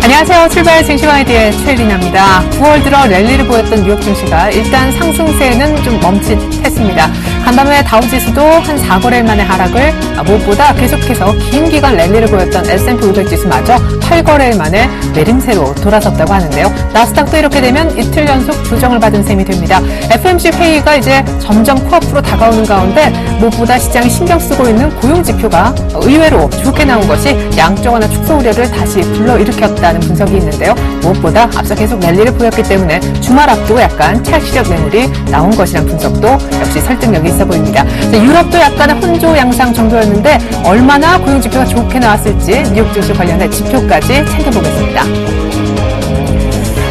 안녕하세요. 출발 증시와이드의 최리나입니다. 9월 들어 랠리를 보였던 뉴욕 증시가 일단 상승세는 좀 멈칫했습니다. 간밤에 다우지수도 한 4거래일 만에 하락을, 무엇보다 계속해서 긴 기간 랠리를 보였던 S&P 500 지수마저 8거래일 만에 내림세로 돌아섰다고 하는데요. 나스닥도 이렇게 되면 이틀 연속 조정을 받은 셈이 됩니다. FOMC 회의가 이제 점점 코앞으로 다가오는 가운데 무엇보다 시장이 신경 쓰고 있는 고용지표가 의외로 좋게 나온 것이 양적 완화 축소 우려를 다시 불러일으켰다는 분석이 있는데요. 무엇보다 앞서 계속 랠리를 보였기 때문에 주말 앞두고 약간 차익실현 매물이 나온 것이란 분석도 역시 설득력이 있어 보입니다. 유럽도 약간의 혼조 양상 정도였는데 얼마나 고용지표가 좋게 나왔을지 뉴욕 증시 관련된 지표까지 챙겨보겠습니다.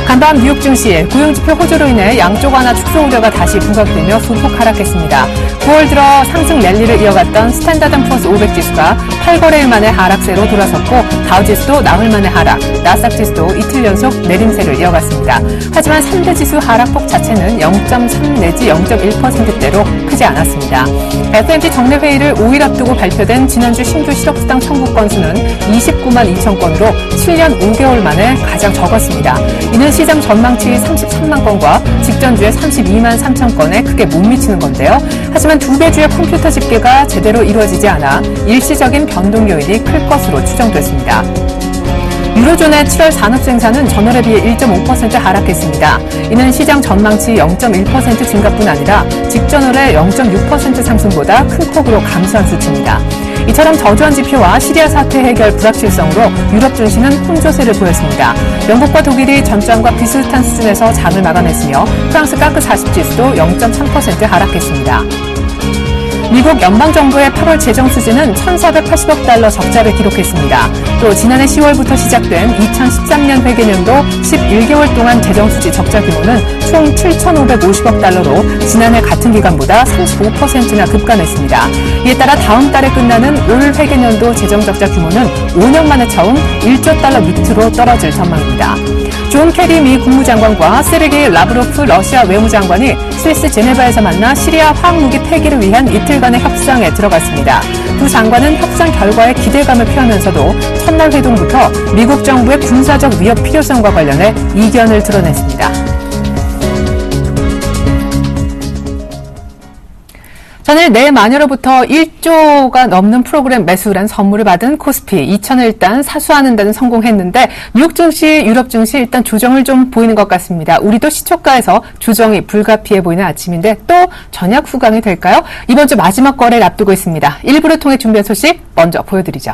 간밤 뉴욕 증시 고용지표 호조로 인해 양적 완화 축소 우려가 다시 부각되며 소폭 하락했습니다. 9월 들어 상승 랠리를 이어갔던 스탠다드&푸어스 500 지수가 8거래일 만에 하락세로 돌아섰고 다우지수도 나흘 만에 하락, 나스닥 지수도 이틀 연속 내림세를 이어갔습니다. 하지만 3대 지수 하락폭 자체는 0.3 내지 0.1%대로 크지 않았습니다. S&P 정례 회의를 5일 앞두고 발표된 지난주 신규 실업수당 청구 건수는 29만 2천 건으로 7년 5개월 만에 가장 적었습니다. 이는 시장 전망치 33만 건과 직전주에 32만 3천 건에 크게 못 미치는 건데요. 하지만 두 배 주의 컴퓨터 집계가 제대로 이루어지지 않아 일시적인 변동 요인이 클 것으로 추정됐습니다. 유로존의 7월 산업 생산은 전월에 비해 1.5% 하락했습니다. 이는 시장 전망치 0.1% 증가뿐 아니라 직전월의 0.6% 상승보다 큰 폭으로 감소한 수치입니다. 이처럼 저조한 지표와 시리아 사태 해결 불확실성으로 유럽 증시는 혼조세를 보였습니다. 영국과 독일이 전장과 비슷한 수준에서 장을 마감했으며 프랑스 카크 40 지수도 0.3% 하락했습니다. 미국 연방정부의 8월 재정 수지는 1,480억 달러 적자를 기록했습니다. 또 지난해 10월부터 시작된 2013년 회계년도 11개월 동안 재정 수지 적자 규모는 총 7,550억 달러로 지난해 같은 기간보다 35%나 급감했습니다. 이에 따라 다음 달에 끝나는 올 회계년도 재정 적자 규모는 5년 만에 처음 1조 달러 밑으로 떨어질 전망입니다. 존 캐리 미 국무장관과 세르게이 라브로프 러시아 외무장관이 스위스 제네바에서 만나 시리아 화학무기 폐기를 위한 이틀간의 협상에 들어갔습니다. 두 장관은 협상 결과에 기대감을 표하면서도 첫날 회동부터 미국 정부의 군사적 위협 필요성과 관련해 이견을 드러냈습니다. 전일 내 마녀로부터 1조가 넘는 프로그램 매수란 선물을 받은 코스피 2,000을 일단 사수하는 데는 성공했는데 뉴욕 증시, 유럽 증시 일단 조정을 좀 보이는 것 같습니다. 우리도 시초가에서 조정이 불가피해 보이는 아침인데 또 전약 후강이 될까요? 이번 주 마지막 거래를 앞두고 있습니다. 일부를 통해 준비한 소식 먼저 보여드리죠.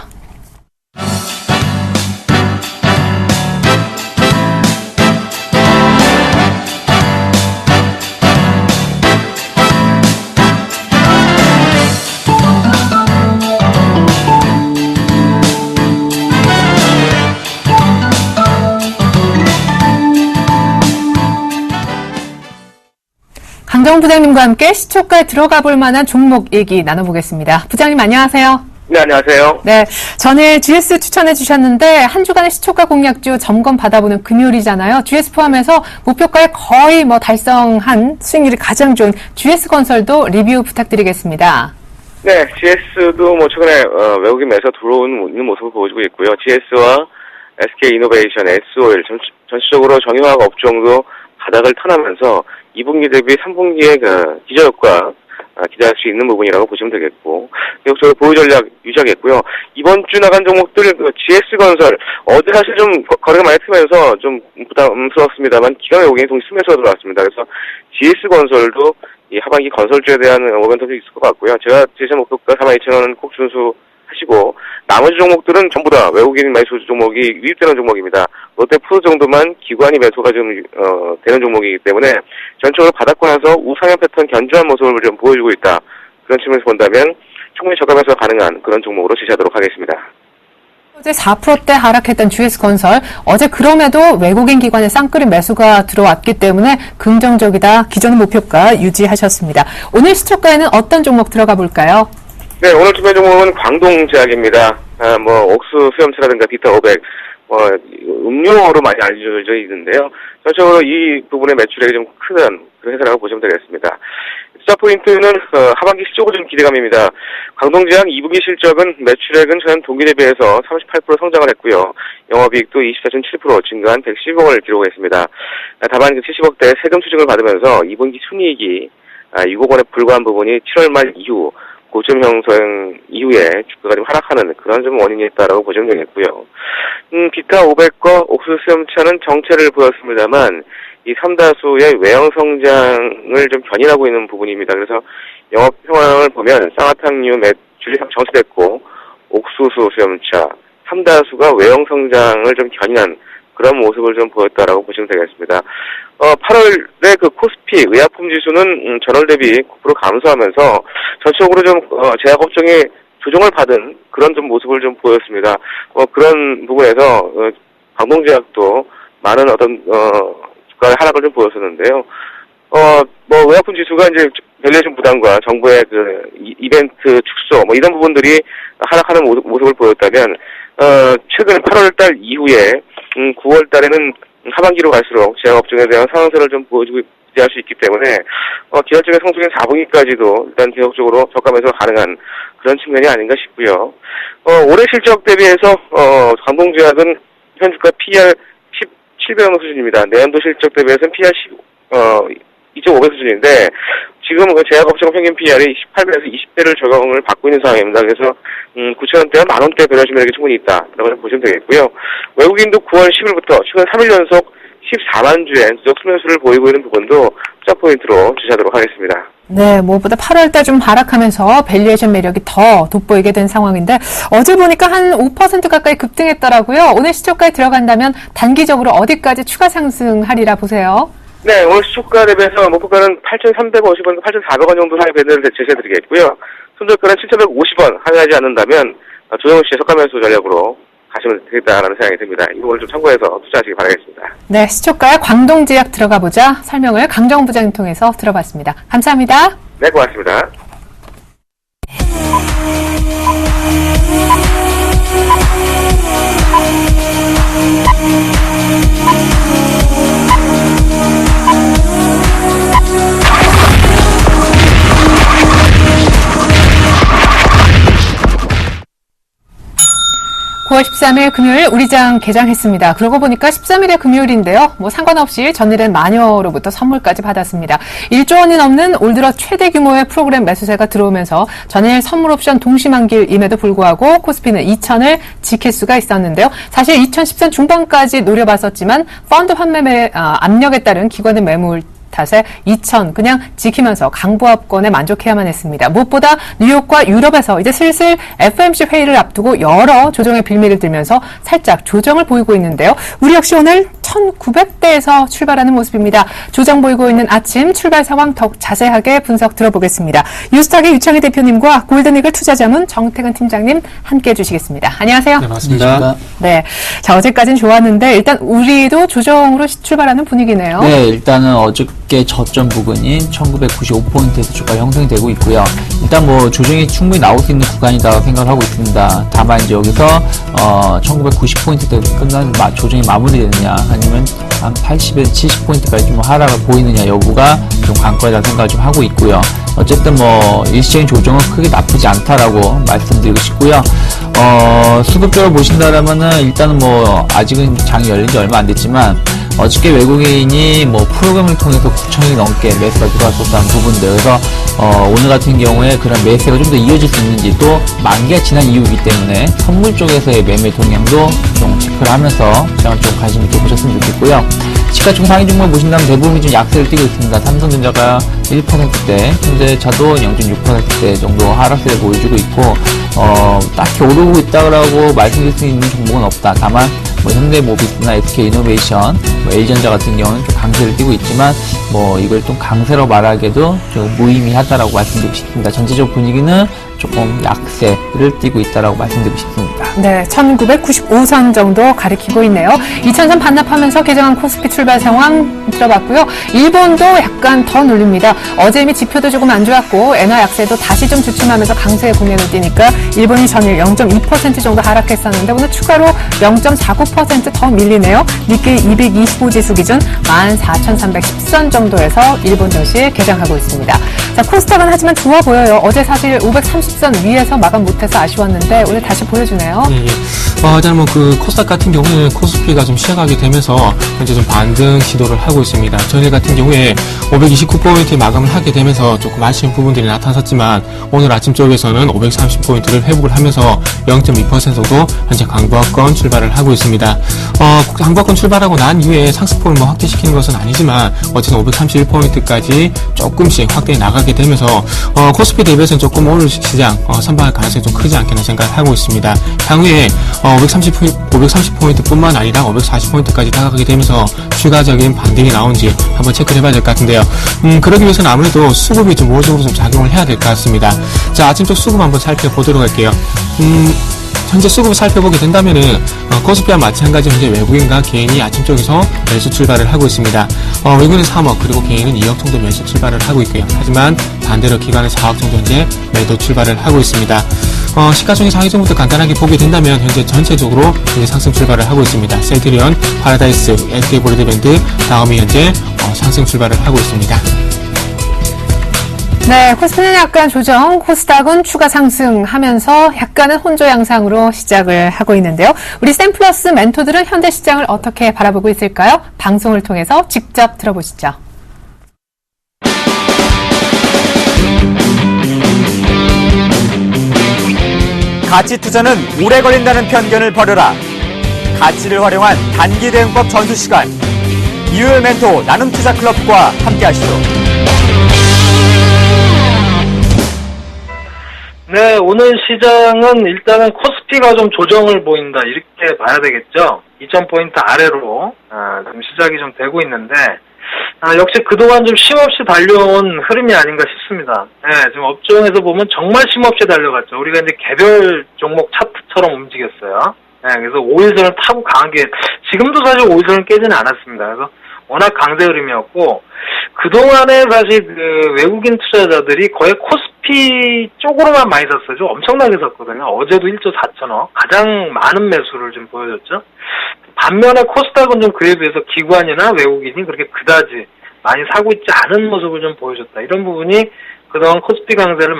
강정 부장님과 함께 시초가에 들어가 볼 만한 종목 얘기 나눠보겠습니다. 부장님 안녕하세요. 네, 안녕하세요. 네, 전일 GS 추천해 주셨는데 한 주간의 시초가 공략주 점검 받아보는 금요일이잖아요. GS 포함해서 목표가에 거의 달성한 수익률이 가장 좋은 GS건설도 리뷰 부탁드리겠습니다. 네, GS도 최근에 외국인 매수 들어오는 모습을 보여주고 있고요. GS와 SK이노베이션, S-오일 전체적으로 정유화학 업종도 바닥을 턴하면서 2분기 대비 3분기의 기저효과 기대할 수 있는 부분이라고 보시면 되겠고, 계속적으로 보유 전략 유지하겠고요. 이번 주 나간 종목들 GS건설 어제 사실 좀 거래가 많이 트면서 좀 부담스러웠습니다만 기관 외국인이 동시 순매수가 들어왔습니다. 그래서 GS건설도 이 하반기 건설주에 대한 모멘텀이 있을 것 같고요. 제가 제시한 목표가 42,000원은 꼭 준수하시고 나머지 종목들은 전부 다 외국인 매수 종목이 유입되는 종목입니다. 롯데푸드 정도만 기관이 매수가 좀 되는 종목이기 때문에 전체적으로 바닥고 나서 우상향 패턴 견조한 모습을 좀 보여주고 있다. 그런 측면에서 본다면 충분히 저가 매수가 가능한 그런 종목으로 제시하도록 하겠습니다. 어제 4%대 하락했던 GS건설, 어제 그럼에도 외국인 기관의 쌍끌이 매수가 들어왔기 때문에 긍정적이다. 기존 목표가 유지하셨습니다. 오늘 시초가에는 어떤 종목 들어가 볼까요? 네, 오늘 투매 종목은 광동제약입니다. 옥수 수염차라든가 비타 500, 음료로 많이 알려져 있는데요. 전체적으로 이 부분의 매출액이 좀 큰 그런 회사라고 보시면 되겠습니다. 투자 포인트는 하반기 실적으로 좀 기대감입니다. 광동제약 2분기 실적은 매출액은 전 동기 대비해서 38% 성장을 했고요. 영업이익도 24.7% 증가한 110억을 기록했습니다. 다만 70억대 세금 추징을 받으면서 2분기 순이익이 6억 원에 불과한 부분이 7월 말 이후 고점 형성 이후에 주가가 좀 하락하는 그런 좀 원인이 있다라고 보시면 되겠고요. 기타 500과 옥수수 수염차는 정체를 보였습니다만 이 삼다수의 외형 성장을 좀 견인하고 있는 부분입니다. 그래서 영업 상황을 보면 쌍화탕류 매출이 정체됐고 옥수수 수염차, 삼다수가 외형 성장을 좀 견인한 그런 모습을 좀 보였다라고 보시면 되겠습니다. 8월에 그 코스피 의약품 지수는 전월 대비 9% 감소하면서 전적으로 좀 제약업종이 조정을 받은 그런 좀 모습을 좀 보였습니다. 그런 부분에서 광동제약도 많은 어떤 주가의 하락을 좀 보였었는데요. 의약품 지수가 이제 밸류에이션 부담과 정부의 그 이벤트 축소 이런 부분들이 하락하는 모습을 보였다면 최근 8월달 이후에 9월달에는 하반기로 갈수록 제약업종에 대한 상승세를 좀 보여주고 기대할 수 있기 때문에 기술적인 성숙인 4분기까지도 일단 계속적으로 저가 매수가 가능한 그런 측면이 아닌가 싶고요. 올해 실적 대비해서 광동제약은 현주가 PR 17배 정도 수준입니다. 내년도 실적 대비해서는 PR 2.5배 수준인데 지금 그 제약업종 평균 PR이 18배에서 20배를 적용을 받고 있는 상황입니다. 그래서 9,000원대와 만원대 배려 매력이 충분히 있다라고 보시면 되겠고요. 외국인도 9월 10일부터 최근 3일 연속 14만 주의 누적 수면수를 보이고 있는 부분도 투자 포인트로 주시하도록 하겠습니다. 네, 무엇보다 8월달 좀 하락하면서 밸류에이션 매력이 더 돋보이게 된 상황인데 어제 보니까 한 5% 가까이 급등했더라고요. 오늘 시초가에 들어간다면 단기적으로 어디까지 추가 상승하리라 보세요? 네, 오늘 시초가 대비해서 목표가는 8,350원에서 8,400원 정도 사이 밴드를 제시해드리겠고요. 손절가는 7,150원 하회하지 않는다면 조정우 씨의 석가매수 전략으로 가시면 되겠다라는 생각이 듭니다. 이걸 좀 참고해서 투자하시기 바라겠습니다. 네, 시초가에 광동제약 들어가 보자 설명을 강정 부장님 통해서 들어봤습니다. 감사합니다. 네, 고맙습니다. (9월 13일) 금요일 우리장 개장했습니다. 그러고 보니까 13일에 금요일인데요. 상관없이 전일엔 마녀로부터 선물까지 받았습니다. 1조 원이 넘는 올 들어 최대 규모의 프로그램 매수세가 들어오면서 전일 선물 옵션 동시만길임에도 불구하고 코스피는 2,000을 지킬 수가 있었는데요. 사실 2013 중반까지 노려봤었지만 펀드 환매매 압력에 따른 기관의 매물 탓에 2,000 그냥 지키면서 강보합권에 만족해야만 했습니다. 무엇보다 뉴욕과 유럽에서 이제 슬슬 FOMC 회의를 앞두고 여러 조정의 빌미를 들면서 살짝 조정을 보이고 있는데요. 우리 역시 오늘 1,900대에서 출발하는 모습입니다. 조정 보이고 있는 아침 출발 상황 더욱 자세하게 분석 들어보겠습니다. 뉴스탁의 유창희 대표님과 골든이글 투자자문 정태근 팀장님 함께해 주시겠습니다. 안녕하세요. 네, 맞습니다. 네, 자 어제까지는 좋았는데 일단 우리도 조정으로 출발하는 분위기네요. 네, 일단은 어저께 저점 부근인 1995포인트에서 주가 형성이 되고 있고요. 일단 조정이 충분히 나올 수 있는 구간이다 생각을 하고 있습니다. 다만 이제 여기서 1990포인트대로 끝나는 조정이 마무리되느냐 아니면 한 80에서 70포인트까지 좀 하락을 보이느냐 여부가 좀 관건이라고 생각을 좀 하고 있고요. 어쨌든 일시적인 조정은 크게 나쁘지 않다라고 말씀드리고 싶고요. 수급적으로 보신다라면은 일단은 아직은 장이 열린 지 얼마 안 됐지만 어저께 외국인이 프로그램을 통해서 9천억이 넘게 매수가 들어왔었다는 부분들. 그래서 오늘 같은 경우에 그런 매수가 좀 더 이어질 수 있는지 또 만기가 지난 이유이기 때문에 선물 쪽에서의 매매 동향도 좀 체크를 하면서 시장을 좀 관심 있게 보셨으면 좋겠고요. 시가총 상위 종목 보신다면 대부분이 좀 약세를 띠고 있습니다. 삼성전자가 1%대, 현대차도 0.6%대 정도 하락세를 보여주고 있고, 딱히 오르고 있다고 말씀드릴 수 있는 종목은 없다. 다만, 현대모비스나 SK이노베이션, A전자 같은 경우는 좀 강세를 띠고 있지만, 이걸 좀 강세로 말하기에도 좀 무의미하다라고 말씀드리고 싶습니다. 전체적 분위기는 조금 약세를 띠고 있다라고 말씀드리고 싶습니다. 네, 1995선 정도 가리키고 있네요. 2000선 반납하면서 개정한 코스피 출발 상황 들어봤고요. 일본도 약간 더 눌립니다. 어제 이미 지표도 조금 안 좋았고 엔화 약세도 다시 좀 주춤하면서 강세의 국면을 띄니까 일본이 전일 0.2% 정도 하락했었는데 오늘 추가로 0.49% 더 밀리네요. 니케이 225 지수 기준 14,310선 정도에서 일본 증시 개장하고 있습니다. 자, 코스닥은 하지만 좋아 보여요. 어제 사실 530선 위에서 마감 못해서 아쉬웠는데 오늘 다시 보여주네요. 예. 일단 그 코스닥 같은 경우에는 코스피가 좀 시작하게 되면서 현재 좀 반등 시도를 하고 있습니다. 전일 같은 경우에 529포인트 마감을 하게 되면서 조금 아쉬운 부분들이 나타났지만 오늘 아침 쪽에서는 530포인트를 회복을 하면서 0.2% 정도 현재 강보합권 출발을 하고 있습니다. 강보합권 출발하고 난 이후에 상승폭을 확대시키는 것은 아니지만 어쨌든 531포인트까지 조금씩 확대해 나가게 되면서 코스피 대비해서는 조금 오늘 시장 선방할 가능성이 좀 크지 않겠나 생각을 하고 있습니다. 향후에 530포인트뿐만 아니라 540포인트까지 다가가게 되면서 추가적인 반등이 나온지 한번 체크를 해봐야 될 것 같은데요. 그러기 위해서는 아무래도 수급이 좀 우호적으로 좀 작용을 해야 될 것 같습니다. 자, 아침 쪽 수급 한번 살펴보도록 할게요. 현재 수급을 살펴보게 된다면은 코스피와 마찬가지로 현재 외국인과 개인이 아침 쪽에서 매수 출발을 하고 있습니다. 외국인은 3억 그리고 개인은 2억 정도 매수 출발을 하고 있고요. 하지만 반대로 기관은 4억 정도 현재 매도 출발을 하고 있습니다. 시가총액 상위선부터 간단하게 보게 된다면 현재 전체적으로 현재 상승 출발을 하고 있습니다. 셀트리온, 파라다이스, SK 브로드밴드 다음이 현재 상승 출발을 하고 있습니다. 네, 코스피는 약간 조정, 코스닥은 추가 상승하면서 약간은 혼조 양상으로 시작을 하고 있는데요. 우리 샘플러스 멘토들은 현대 시장을 어떻게 바라보고 있을까요? 방송을 통해서 직접 들어보시죠. 가치 투자는 오래 걸린다는 편견을 버려라. 가치를 활용한 단기 대응법 전수 시간. 이율 멘토 나눔 투자 클럽과 함께하시죠. 네, 오늘 시장은 일단은 코스피가 좀 조정을 보인다 이렇게 봐야 되겠죠. 2000포인트 아래로 좀 시작이 좀 되고 있는데 역시 그동안 좀 쉼없이 달려온 흐름이 아닌가 싶습니다. 네, 지금 업종에서 보면 정말 쉼없이 달려갔죠. 우리가 이제 개별 종목 차트처럼 움직였어요. 네, 그래서 5일선을 타고 강하게 지금도 사실 5일선을 깨지는 않았습니다. 그래서 워낙 강세 흐름이었고 그동안에 사실 외국인 투자자들이 거의 코스피 쪽으로만 많이 샀어요. 좀 엄청나게 샀거든요. 어제도 1조 4천억 가장 많은 매수를 좀 보여줬죠. 반면에 코스닥은 좀 그에 비해서 기관이나 외국인이 그렇게 그다지 많이 사고 있지 않은 모습을 좀 보여줬다. 이런 부분이 그동안 코스피 강세를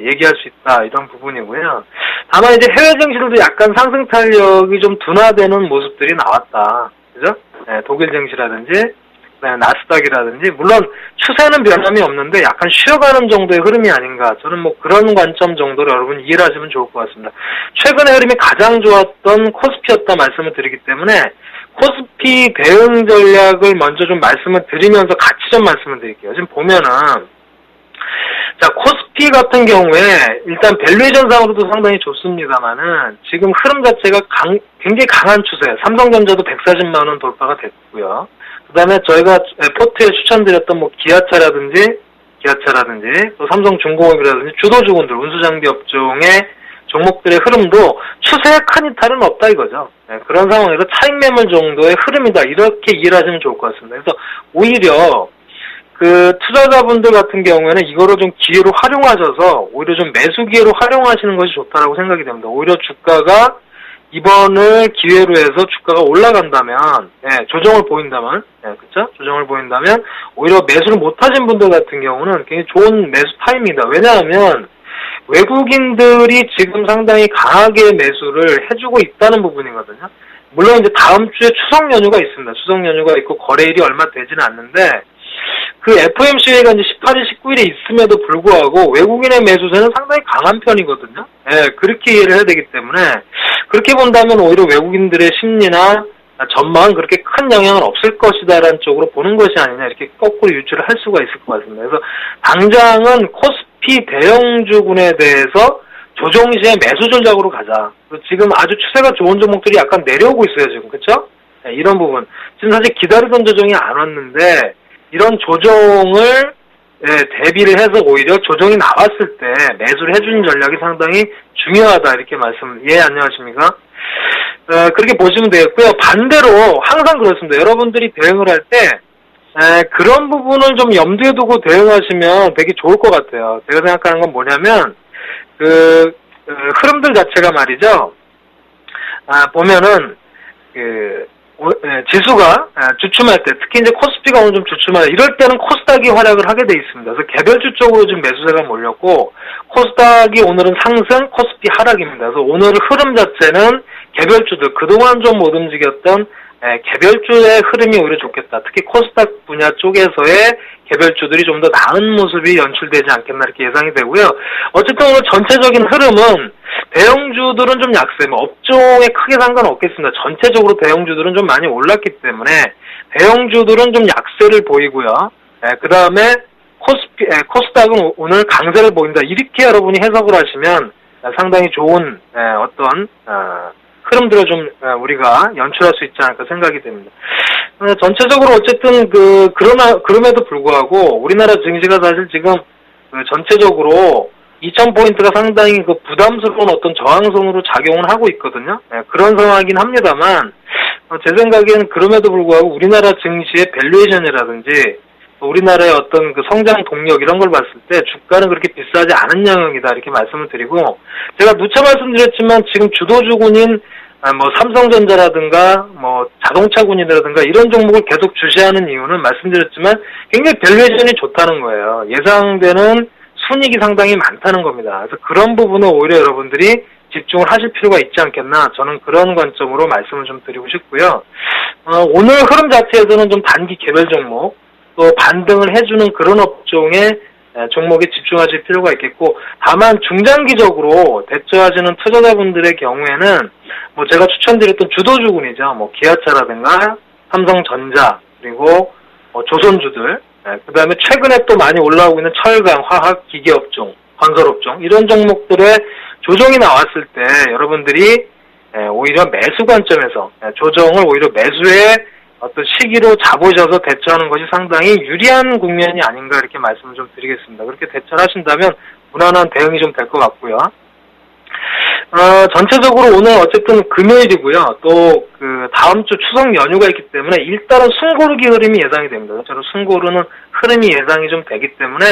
얘기할 수 있다. 이런 부분이고요. 다만 이제 해외 증시들도 약간 상승 탄력이 좀 둔화되는 모습들이 나왔다. 그죠? 네, 독일 증시라든지 나스닥이라든지 물론 추세는 변함이 없는데 약간 쉬어가는 정도의 흐름이 아닌가 저는 뭐 그런 관점 정도로 여러분 이해를 하시면 좋을 것 같습니다. 최근의 흐름이 가장 좋았던 코스피였다 말씀을 드리기 때문에 코스피 대응 전략을 먼저 좀 말씀을 드리면서 같이 좀 말씀을 드릴게요. 지금 보면은 자 코스피 같은 경우에 일단 밸류에이션상으로도 상당히 좋습니다만은 지금 흐름 자체가 굉장히 강한 추세. 삼성전자도 140만 원 돌파가 됐고요. 그다음에 저희가 포트에 추천드렸던 뭐 기아차라든지 또 삼성중공업이라든지 주도주군들 운수장비 업종의 종목들의 흐름도 추세에 큰 이탈은 없다 이거죠. 네, 그런 상황에서 차익 매물 정도의 흐름이다 이렇게 이해를 하시면 좋을 것 같습니다. 그래서 오히려 그 투자자분들 같은 경우에는 이거를 좀 기회로 활용하셔서 오히려 좀 매수 기회로 활용하시는 것이 좋다라고 생각이 됩니다. 오히려 주가가 이번을 기회로 해서 주가가 올라간다면, 조정을 보인다면, 그쵸? 조정을 보인다면, 오히려 매수를 못하신 분들 같은 경우는 굉장히 좋은 매수 타임입니다. 왜냐하면, 외국인들이 지금 상당히 강하게 매수를 해주고 있다는 부분이거든요. 물론 이제 다음 주에 추석 연휴가 있습니다. 추석 연휴가 있고 거래일이 얼마 되지는 않는데, 그 FOMC가 이제 18일, 19일에 있음에도 불구하고 외국인의 매수세는 상당히 강한 편이거든요. 그렇게 이해를 해야 되기 때문에 그렇게 본다면 오히려 외국인들의 심리나 전망은 그렇게 큰 영향은 없을 것이다라는 쪽으로 보는 것이 아니냐 이렇게 거꾸로 유추를 할 수가 있을 것 같습니다. 그래서 당장은 코스피 대형주군에 대해서 조정 시에 매수 전략으로 가자. 지금 아주 추세가 좋은 종목들이 약간 내려오고 있어요 지금 그렇죠? 이런 부분 지금 사실 기다리던 조정이 안 왔는데 이런 조정을 대비를 해서 오히려 조정이 나왔을 때 매수를 해주는 전략이 상당히 중요하다 이렇게 안녕하십니까? 그렇게 보시면 되겠고요. 반대로 항상 그렇습니다. 여러분들이 대응을 할 때 그런 부분을 좀 염두에 두고 대응하시면 되게 좋을 것 같아요. 제가 생각하는 건 뭐냐면 흐름들 자체가 말이죠. 보면은 지수가 주춤할 때, 특히 이제 코스피가 오늘 좀 주춤할 때, 이럴 때는 코스닥이 활약을 하게 돼 있습니다. 그래서 개별주 쪽으로 지금 매수세가 몰렸고, 코스닥이 오늘은 상승, 코스피 하락입니다. 그래서 오늘 흐름 자체는 개별주들, 그동안 좀 못 움직였던 개별주의 흐름이 오히려 좋겠다. 특히 코스닥 분야 쪽에서의 개별주들이 좀 더 나은 모습이 연출되지 않겠나 이렇게 예상이 되고요. 어쨌든 오늘 전체적인 흐름은 대형주들은 좀 약세, 업종에 크게 상관없겠습니다. 전체적으로 대형주들은 좀 많이 올랐기 때문에 대형주들은 좀 약세를 보이고요. 그 다음에 코스닥은 오늘 강세를 보인다. 이렇게 여러분이 해석을 하시면 상당히 좋은 어떤 흐름들을 좀 우리가 연출할 수 있지 않을까 생각이 됩니다. 전체적으로 어쨌든 그럼에도 불구하고 우리나라 증시가 사실 지금 전체적으로 2000포인트가 상당히 부담스러운 어떤 저항선으로 작용을 하고 있거든요. 그런 상황이긴 합니다만 제 생각에는 그럼에도 불구하고 우리나라 증시의 밸류에이션이라든지 우리나라의 어떤 성장 동력 이런 걸 봤을 때 주가는 그렇게 비싸지 않은 영역이다 이렇게 말씀을 드리고, 제가 누차 말씀드렸지만 지금 주도주군인 삼성전자라든가 자동차군이라든가 이런 종목을 계속 주시하는 이유는 말씀드렸지만 굉장히 밸류에이션이 좋다는 거예요. 예상되는 순이익이 상당히 많다는 겁니다. 그래서 그런 부분에 오히려 여러분들이 집중을 하실 필요가 있지 않겠나, 저는 그런 관점으로 말씀을 좀 드리고 싶고요. 오늘 흐름 자체에서는 좀 단기 개별 종목, 또 반등을 해주는 그런 업종의 종목에 집중하실 필요가 있겠고, 다만 중장기적으로 대처하시는 투자자분들의 경우에는 제가 추천드렸던 주도주군이죠. 기아차라든가 삼성전자, 그리고 조선주들, 그 다음에 최근에 또 많이 올라오고 있는 철강, 화학, 기계업종, 건설업종, 이런 종목들의 조정이 나왔을 때 여러분들이 오히려 매수 관점에서 조정을 오히려 매수의 어떤 시기로 잡으셔서 대처하는 것이 상당히 유리한 국면이 아닌가 이렇게 말씀을 좀 드리겠습니다. 그렇게 대처를 하신다면 무난한 대응이 좀 될 것 같고요. 전체적으로 오늘 어쨌든 금요일이고요. 또 다음 주 추석 연휴가 있기 때문에 일단은 숨고르기 흐름이 예상이 됩니다. 저는 숨고르는 흐름이 예상이 좀 되기 때문에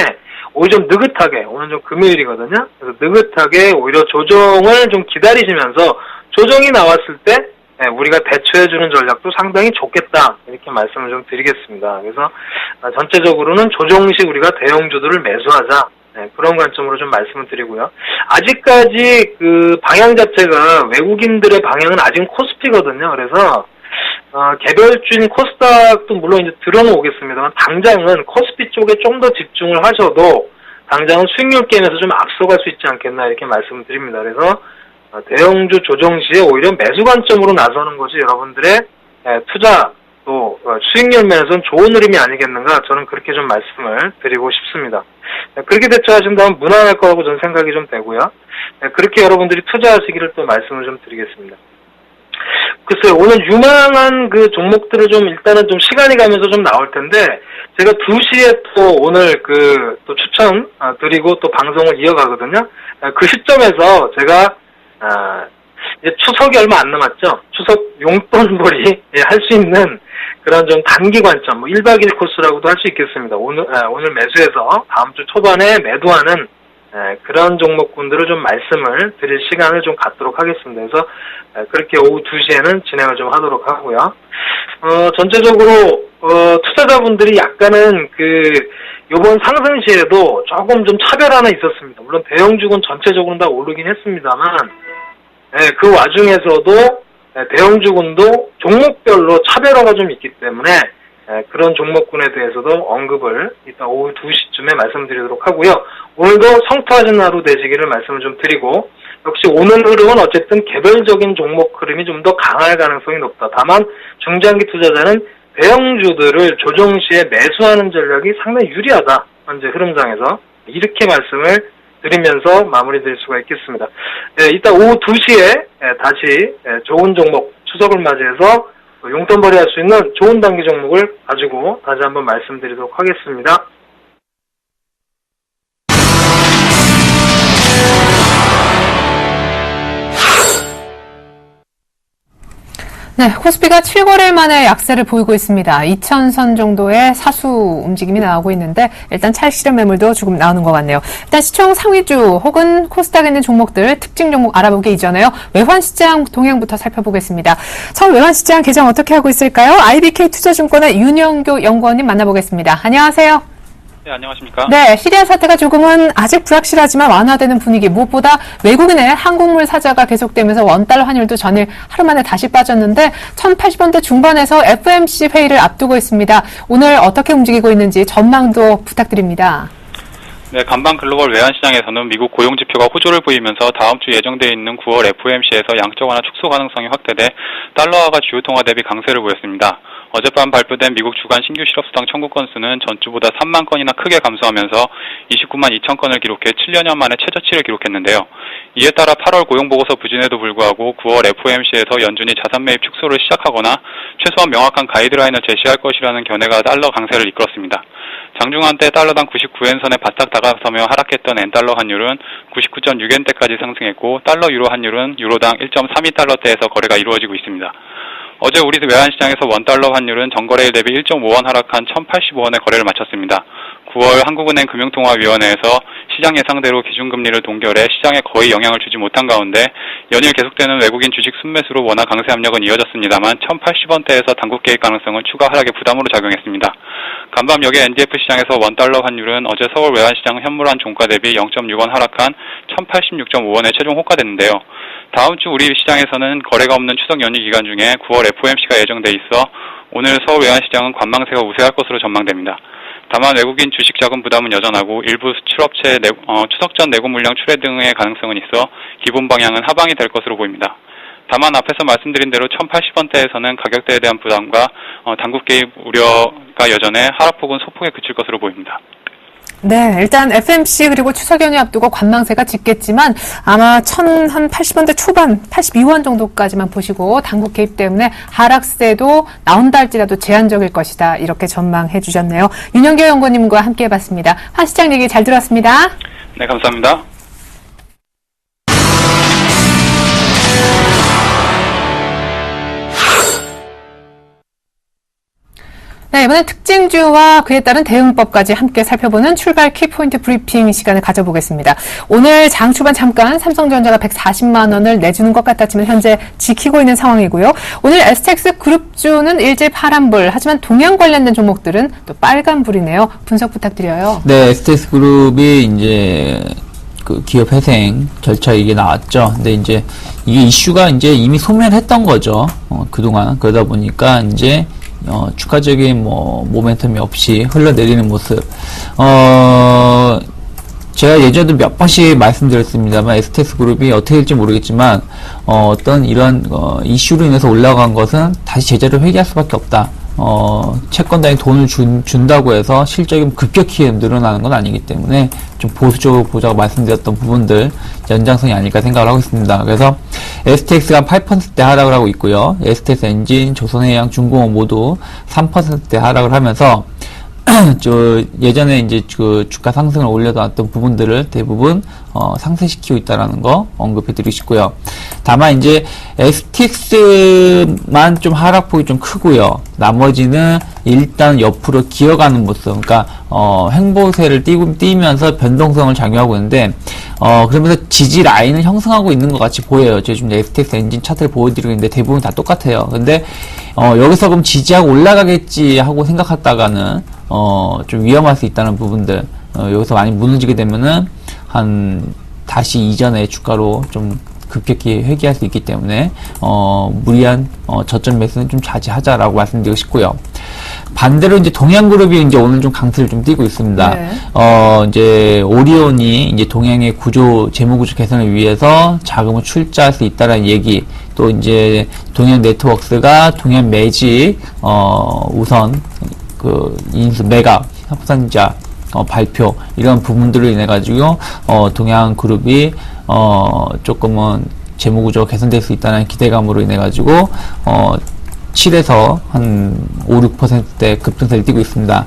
오히려 좀 느긋하게, 오늘 좀 금요일이거든요. 그래서 느긋하게 오히려 조정을 좀 기다리시면서 조정이 나왔을 때 우리가 대처해주는 전략도 상당히 좋겠다 이렇게 말씀을 좀 드리겠습니다. 그래서 전체적으로는 조정식 우리가 대형주들을 매수하자, 그런 관점으로 좀 말씀을 드리고요. 아직까지 방향 자체가 외국인들의 방향은 아직 코스피거든요. 그래서 개별주인 코스닥도 물론 이제 들어는 오겠습니다만 당장은 코스피 쪽에 좀 더 집중을 하셔도 당장은 수익률 게임에서 좀 앞서갈 수 있지 않겠나 이렇게 말씀을 드립니다. 그래서 대형주 조정 시에 오히려 매수 관점으로 나서는 것이 여러분들의 투자 또 수익률 면에서는 좋은 흐름이 아니겠는가, 저는 그렇게 좀 말씀을 드리고 싶습니다. 그렇게 대처하신다면 무난할 거라고 저는 생각이 좀 되고요. 그렇게 여러분들이 투자하시기를 또 말씀을 좀 드리겠습니다. 글쎄요, 오늘 유망한 종목들을 좀 일단은 좀 시간이 가면서 좀 나올 텐데, 제가 2시에 또 오늘 또 추천 드리고 또 방송을 이어가거든요. 그 시점에서 제가 이제 추석이 얼마 안 남았죠. 추석 용돈벌이 할 수 있는 그런 좀 단기 관점, 1박 2일 코스라고도 할 수 있겠습니다. 오늘 매수해서 다음 주 초반에 매도하는 그런 종목군들을 좀 말씀을 드릴 시간을 좀 갖도록 하겠습니다. 그래서 그렇게 오후 2시에는 진행을 좀 하도록 하고요. 전체적으로 투자자분들이 약간은 요번 상승 시에도 조금 좀 차별 하나 있었습니다. 물론 대형주군 전체적으로는 다 오르긴 했습니다만 그 와중에서도 대형주군도 종목별로 차별화가 좀 있기 때문에 그런 종목군에 대해서도 언급을 이따 오후 2시쯤에 말씀드리도록 하고요. 오늘도 성투하신 하루 되시기를 말씀을 좀 드리고, 역시 오늘 흐름은 어쨌든 개별적인 종목 흐름이 좀 더 강할 가능성이 높다. 다만 중장기 투자자는 대형주들을 조정 시에 매수하는 전략이 상당히 유리하다. 현재 흐름상에서 이렇게 말씀을 드리면서 마무리 드릴 수가 있겠습니다. 이따 오후 2시에 다시 좋은 종목, 추석을 맞이해서 용돈벌이 할 수 있는 좋은 단기 종목을 가지고 다시 한번 말씀드리도록 하겠습니다. 네, 코스피가 7거래일 만에 약세를 보이고 있습니다. 2,000선 정도의 사수 움직임이 나오고 있는데 일단 찰실현 매물도 조금 나오는 것 같네요. 일단 시총 상위주 혹은 코스닥에 있는 종목들 특징 종목 알아보기 이전에요. 외환시장 동향부터 살펴보겠습니다. 서울 외환시장 개장 어떻게 하고 있을까요? IBK 투자증권의 윤영교 연구원님 만나보겠습니다. 안녕하세요. 네, 안녕하십니까? 네, 시리아 사태가 조금은 아직 불확실하지만 완화되는 분위기. 무엇보다 외국인의 항공물 사자가 계속되면서 원달러 환율도 전일 하루 만에 다시 빠졌는데 1,080원대 중반에서 FOMC 회의를 앞두고 있습니다. 오늘 어떻게 움직이고 있는지 전망도 부탁드립니다. 네, 간밤 글로벌 외환시장에서는 미국 고용지표가 호조를 보이면서 다음 주 예정되어 있는 9월 FOMC에서 양적 완화 축소 가능성이 확대돼 달러화가 주요 통화 대비 강세를 보였습니다. 어젯밤 발표된 미국 주간 신규 실업수당 청구 건수는 전주보다 3만 건이나 크게 감소하면서 29만 2천 건을 기록해 7여년 만에 최저치를 기록했는데요. 이에 따라 8월 고용보고서 부진에도 불구하고 9월 FOMC에서 연준이 자산 매입 축소를 시작하거나 최소한 명확한 가이드라인을 제시할 것이라는 견해가 달러 강세를 이끌었습니다. 장중한 때 달러당 99엔선에 바짝 다가서며 하락했던 엔달러 환율은 99.6엔대까지 상승했고 달러 유로 환율은 유로당 1.32달러대에서 거래가 이루어지고 있습니다. 어제 우리 외환시장에서 원달러 환율은 전거래일 대비 1.5원 하락한 1,085원에 거래를 마쳤습니다. 9월 한국은행 금융통화위원회에서 시장 예상대로 기준금리를 동결해 시장에 거의 영향을 주지 못한 가운데 연일 계속되는 외국인 주식 순매수로 원화 강세 압력은 이어졌습니다만 1,080원대에서 단국 개입 가능성은 추가 하락의 부담으로 작용했습니다. 간밤 여계 NDF 시장에서 원달러 환율은 어제 서울 외환시장 현물환 종가 대비 0.6원 하락한 1,086.5원에 최종 호가됐는데요. 다음 주 우리 시장에서는 거래가 없는 추석 연휴 기간 중에 9월 FOMC가 예정돼 있어 오늘 서울 외환시장은 관망세가 우세할 것으로 전망됩니다. 다만 외국인 주식 자금 부담은 여전하고 일부 수출업체의 추석 전 내고 물량 출회 등의 가능성은 있어 기본 방향은 하방이 될 것으로 보입니다. 다만 앞에서 말씀드린 대로 1,080원대에서는 가격대에 대한 부담과 단국 개입 우려가 여전해 하락폭은 소폭에 그칠 것으로 보입니다. 네, 일단 FMC 그리고 추석 연휴 앞두고 관망세가 짙겠지만 아마 1,080원대 초반, 82원 정도까지만 보시고 단국 개입 때문에 하락세도 나온다 할지라도 제한적일 것이다. 이렇게 전망해 주셨네요. 윤영교 연구원님과 함께 해봤습니다. 환시장 얘기 잘 들었습니다. 네, 감사합니다. 네, 이번엔 특징주와 그에 따른 대응법까지 함께 살펴보는 출발 키포인트 브리핑 시간을 가져보겠습니다. 오늘 장 초반 잠깐 삼성전자가 140만 원을 내주는 것 같았지만 현재 지키고 있는 상황이고요. 오늘 STX 그룹주는 일제 파란불, 하지만 동양 관련된 종목들은 또 빨간불이네요. 분석 부탁드려요. 네, STX 그룹이 이제 그 기업 회생 절차 이게 나왔죠. 근데 이제 이게 이슈가 이제 이미 소멸했던 거죠. 그동안. 그러다 보니까 이제 추가적인 모멘텀이 없이 흘러내리는 모습. 제가 예전에도 몇 번씩 말씀드렸습니다만, STX 그룹이 어떻게 될지 모르겠지만, 어떤 이런, 이슈로 인해서 올라간 것은 다시 제자를 회귀할 수밖에 없다. 채권단이 돈을 준다고 해서 실적이 급격히 늘어나는 건 아니기 때문에 좀 보수적으로 보자고 말씀드렸던 부분들 연장선이 아닐까 생각을 하고 있습니다. 그래서 STX가 8%대 하락을 하고 있고요. STX 엔진, 조선해양, 중공업 모두 3%대 하락을 하면서 예전에 이제 그 주가 상승을 올려놨던 부분들을 대부분, 상쇄시키고 있다라는 거 언급해 드리고 싶고요. 다만 이제 STX만 좀 하락폭이 좀 크고요. 나머지는 일단 옆으로 기어가는 모습, 그러니까, 횡보세를 띄면서 변동성을 작용하고 있는데, 그러면서 지지 라인을 형성하고 있는 것 같이 보여요. 제가 지금 STX 엔진 차트를 보여드리고 있는데 대부분 다 똑같아요. 근데, 여기서 그럼 지지하고 올라가겠지 하고 생각했다가는, 좀 위험할 수 있다는 부분들, 여기서 많이 무너지게 되면은, 다시 이전의 주가로 좀 급격히 회귀할 수 있기 때문에, 무리한, 저점 매수는 좀 자제하자라고 말씀드리고 싶고요. 반대로 이제 동양그룹이 이제 오늘 좀 강세를 좀 띠고 있습니다. 네. 이제 오리온이 이제 동양의 재무구조 개선을 위해서 자금을 출자할 수 있다라는 얘기, 또 이제 동양 네트워크스가 동양 매직, 우선 그 인수 매각, 협상자, 발표, 이런 부분들로 인해 가지고, 동양그룹이, 조금은 재무구조가 개선될 수 있다는 기대감으로 인해 가지고, 7에서 한 5, 6%대 급등세를 띠고 있습니다.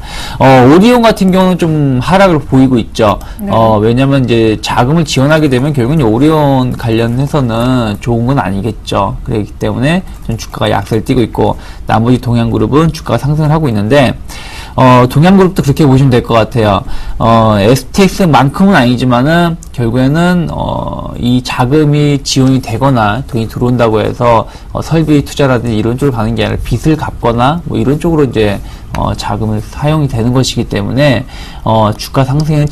오리온 같은 경우는 좀 하락을 보이고 있죠. 네. 왜냐면 이제 자금을 지원하게 되면 결국은 오리온 관련해서는 좋은 건 아니겠죠. 그렇기 때문에 좀 주가가 약세를 띠고 있고, 나머지 동양그룹은 주가가 상승을 하고 있는데, 동양그룹도 그렇게 보시면 될 것 같아요. STX만큼은 아니지만은, 결국에는, 이 자금이 지원이 되거나 돈이 들어온다고 해서, 설비 투자라든지 이런 쪽으로 가는 게 아니라 빚을 갚거나, 뭐 이런 쪽으로 이제, 자금을 사용이 되는 것이기 때문에, 주가 상승에는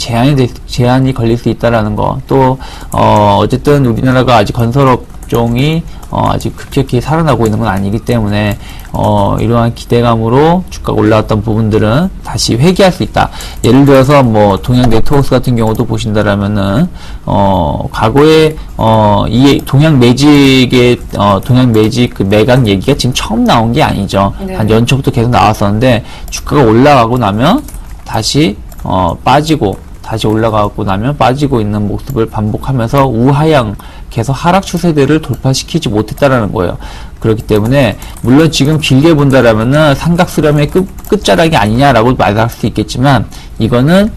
제한이 걸릴 수 있다라는 거. 또, 어쨌든 우리나라가 아직 건설업종이 아직 급격히 살아나고 있는 건 아니기 때문에 이러한 기대감으로 주가가 올라왔던 부분들은 다시 회귀할 수 있다. 예를 들어서 뭐 동양 네트워크스 같은 경우도 보신다라면은 과거에 이 동양 매직의 동양 매직 그 매각 얘기가 지금 처음 나온 게 아니죠. 네. 한 연초부터 계속 나왔었는데 주가가 올라가고 나면 다시 빠지고 다시 올라가고 나면 빠지고 있는 모습을 반복하면서 우하향 계속 하락 추세들을 돌파시키지 못했다라는 거예요. 그렇기 때문에 물론 지금 길게 본다라면은 삼각수렴의 끝자락이 아니냐라고 말할 수 있겠지만 이거는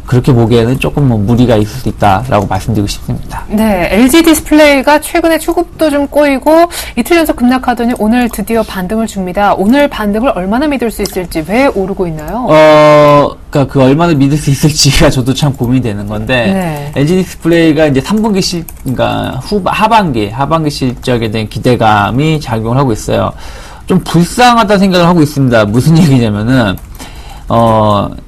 그렇게 보기에는 조금 뭐 무리가 있을 수 있다라고 말씀드리고 싶습니다. 네, LG 디스플레이가 최근에 수급도 좀 꼬이고 이틀 연속 급락하더니 오늘 드디어 반등을 줍니다. 오늘 반등을 얼마나 믿을 수 있을지, 왜 오르고 있나요? 그러니까 그 얼마나 믿을 수 있을지가 저도 참 고민이 되는 건데, 네. LG 디스플레이가 이제 3분기 그러니까 하반기 실적에 대한 기대감이 작용을 하고 있어요. 좀 불쌍하다 생각을 하고 있습니다. 무슨 얘기냐면은,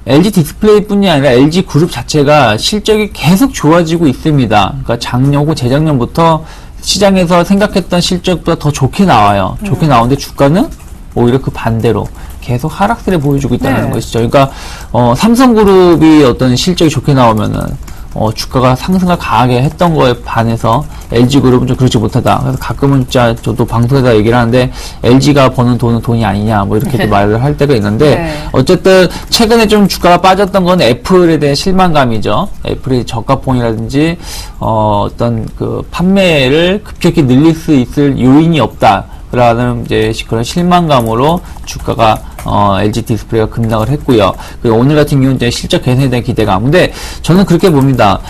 LG 디스플레이뿐이 아니라 LG 그룹 자체가 실적이 계속 좋아지고 있습니다. 그러니까 작년 혹은 재작년부터 시장에서 생각했던 실적보다 더 좋게 나와요. 좋게 나오는데 주가는 오히려 그 반대로 계속 하락세를 보여주고 있다는 네. 것이죠. 그러니까 삼성그룹이 어떤 실적이 좋게 나오면은 주가가 상승을 강하게 했던 거에 반해서 LG그룹은 좀 그렇지 못하다. 그래서 가끔은 진짜 저도 방송에다 얘기를 하는데 LG가 버는 돈은 돈이 아니냐 뭐 이렇게도 말을 할 때가 있는데, 네. 어쨌든 최근에 좀 주가가 빠졌던 건 애플에 대한 실망감이죠. 애플의 저가폰이라든지 어떤 그 판매를 급격히 늘릴 수 있을 요인이 없다라는 이제 그런 실망감으로 주가가 LG 디스플레이가 급락을 했고요. 그리고 오늘 같은 경우는 이제 실적 개선에 대한 기대감. 근데 저는 그렇게 봅니다.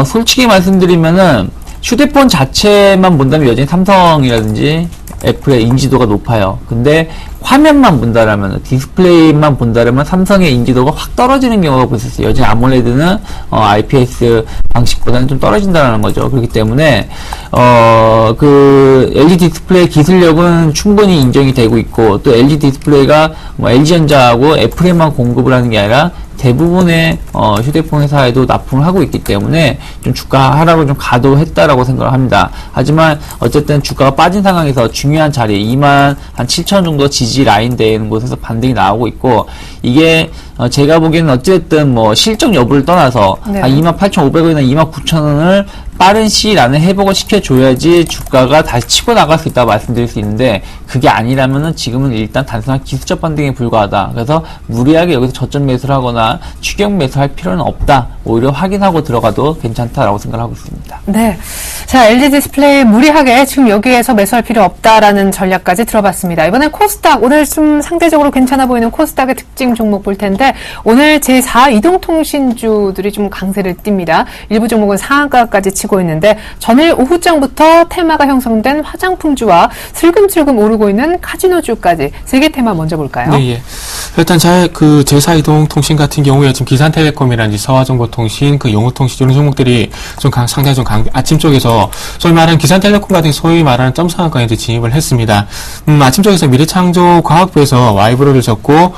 솔직히 말씀드리면은 휴대폰 자체만 본다면 여전히 삼성이라든지 애플의 인지도가 높아요. 근데 화면만 본다라면, 디스플레이만 본다라면 삼성의 인지도가 확 떨어지는 경우가 볼 수 있어요. 여전히 아몰레드는 IPS 방식보다는 좀 떨어진다는 거죠. 그렇기 때문에 그 LG 디스플레이 기술력은 충분히 인정이 되고 있고, 또 LG 디스플레이가 뭐 LG전자하고 애플에만 공급을 하는 게 아니라 대부분의 휴대폰 회사에도 납품을 하고 있기 때문에 좀 주가 하락을 좀 가도했다라고 생각을 합니다. 하지만 어쨌든 주가가 빠진 상황에서 중요한 자리 27,000원 정도 지지 라인 되는 곳에서 반등이 나오고 있고, 이게 제가 보기에는 어쨌든 뭐 실적 여부를 떠나서 네. 한 28,500원이나 29,000원을 빠른 시일 안에 회복을 시켜줘야지 주가가 다시 치고 나갈 수 있다고 말씀드릴 수 있는데, 그게 아니라면은 지금은 일단 단순한 기술적 반등에 불과하다. 그래서 무리하게 여기서 저점 매수를 하거나 추격 매수할 필요는 없다. 오히려 확인하고 들어가도 괜찮다라고 생각을 하고 있습니다. 네. 자, LG 디스플레이 무리하게 지금 여기에서 매수할 필요 없다라는 전략까지 들어봤습니다. 이번엔 코스닥, 오늘 좀 상대적으로 괜찮아 보이는 코스닥의 특징 종목 볼 텐데, 오늘 제4 이동통신주들이 좀 강세를 띱니다. 일부 종목은 상한가까지 치고 있는데, 전일 오후장부터 테마가 형성된 화장품주와 슬금슬금 오르고 있는 카지노주까지 세 개 테마 먼저 볼까요? 네, 예. 일단 그 제4이동통신 같은 경우에 지금 기산텔레콤이라든지 서화정보통신, 그 용호통신 이런 종목들이 좀 상당히 좀 아침 쪽에서 소위 말하는 기산텔레콤 같은 소위 말하는 점상한가에 이제 진입을 했습니다. 아침 쪽에서 미래창조과학부에서 와이브러를 접고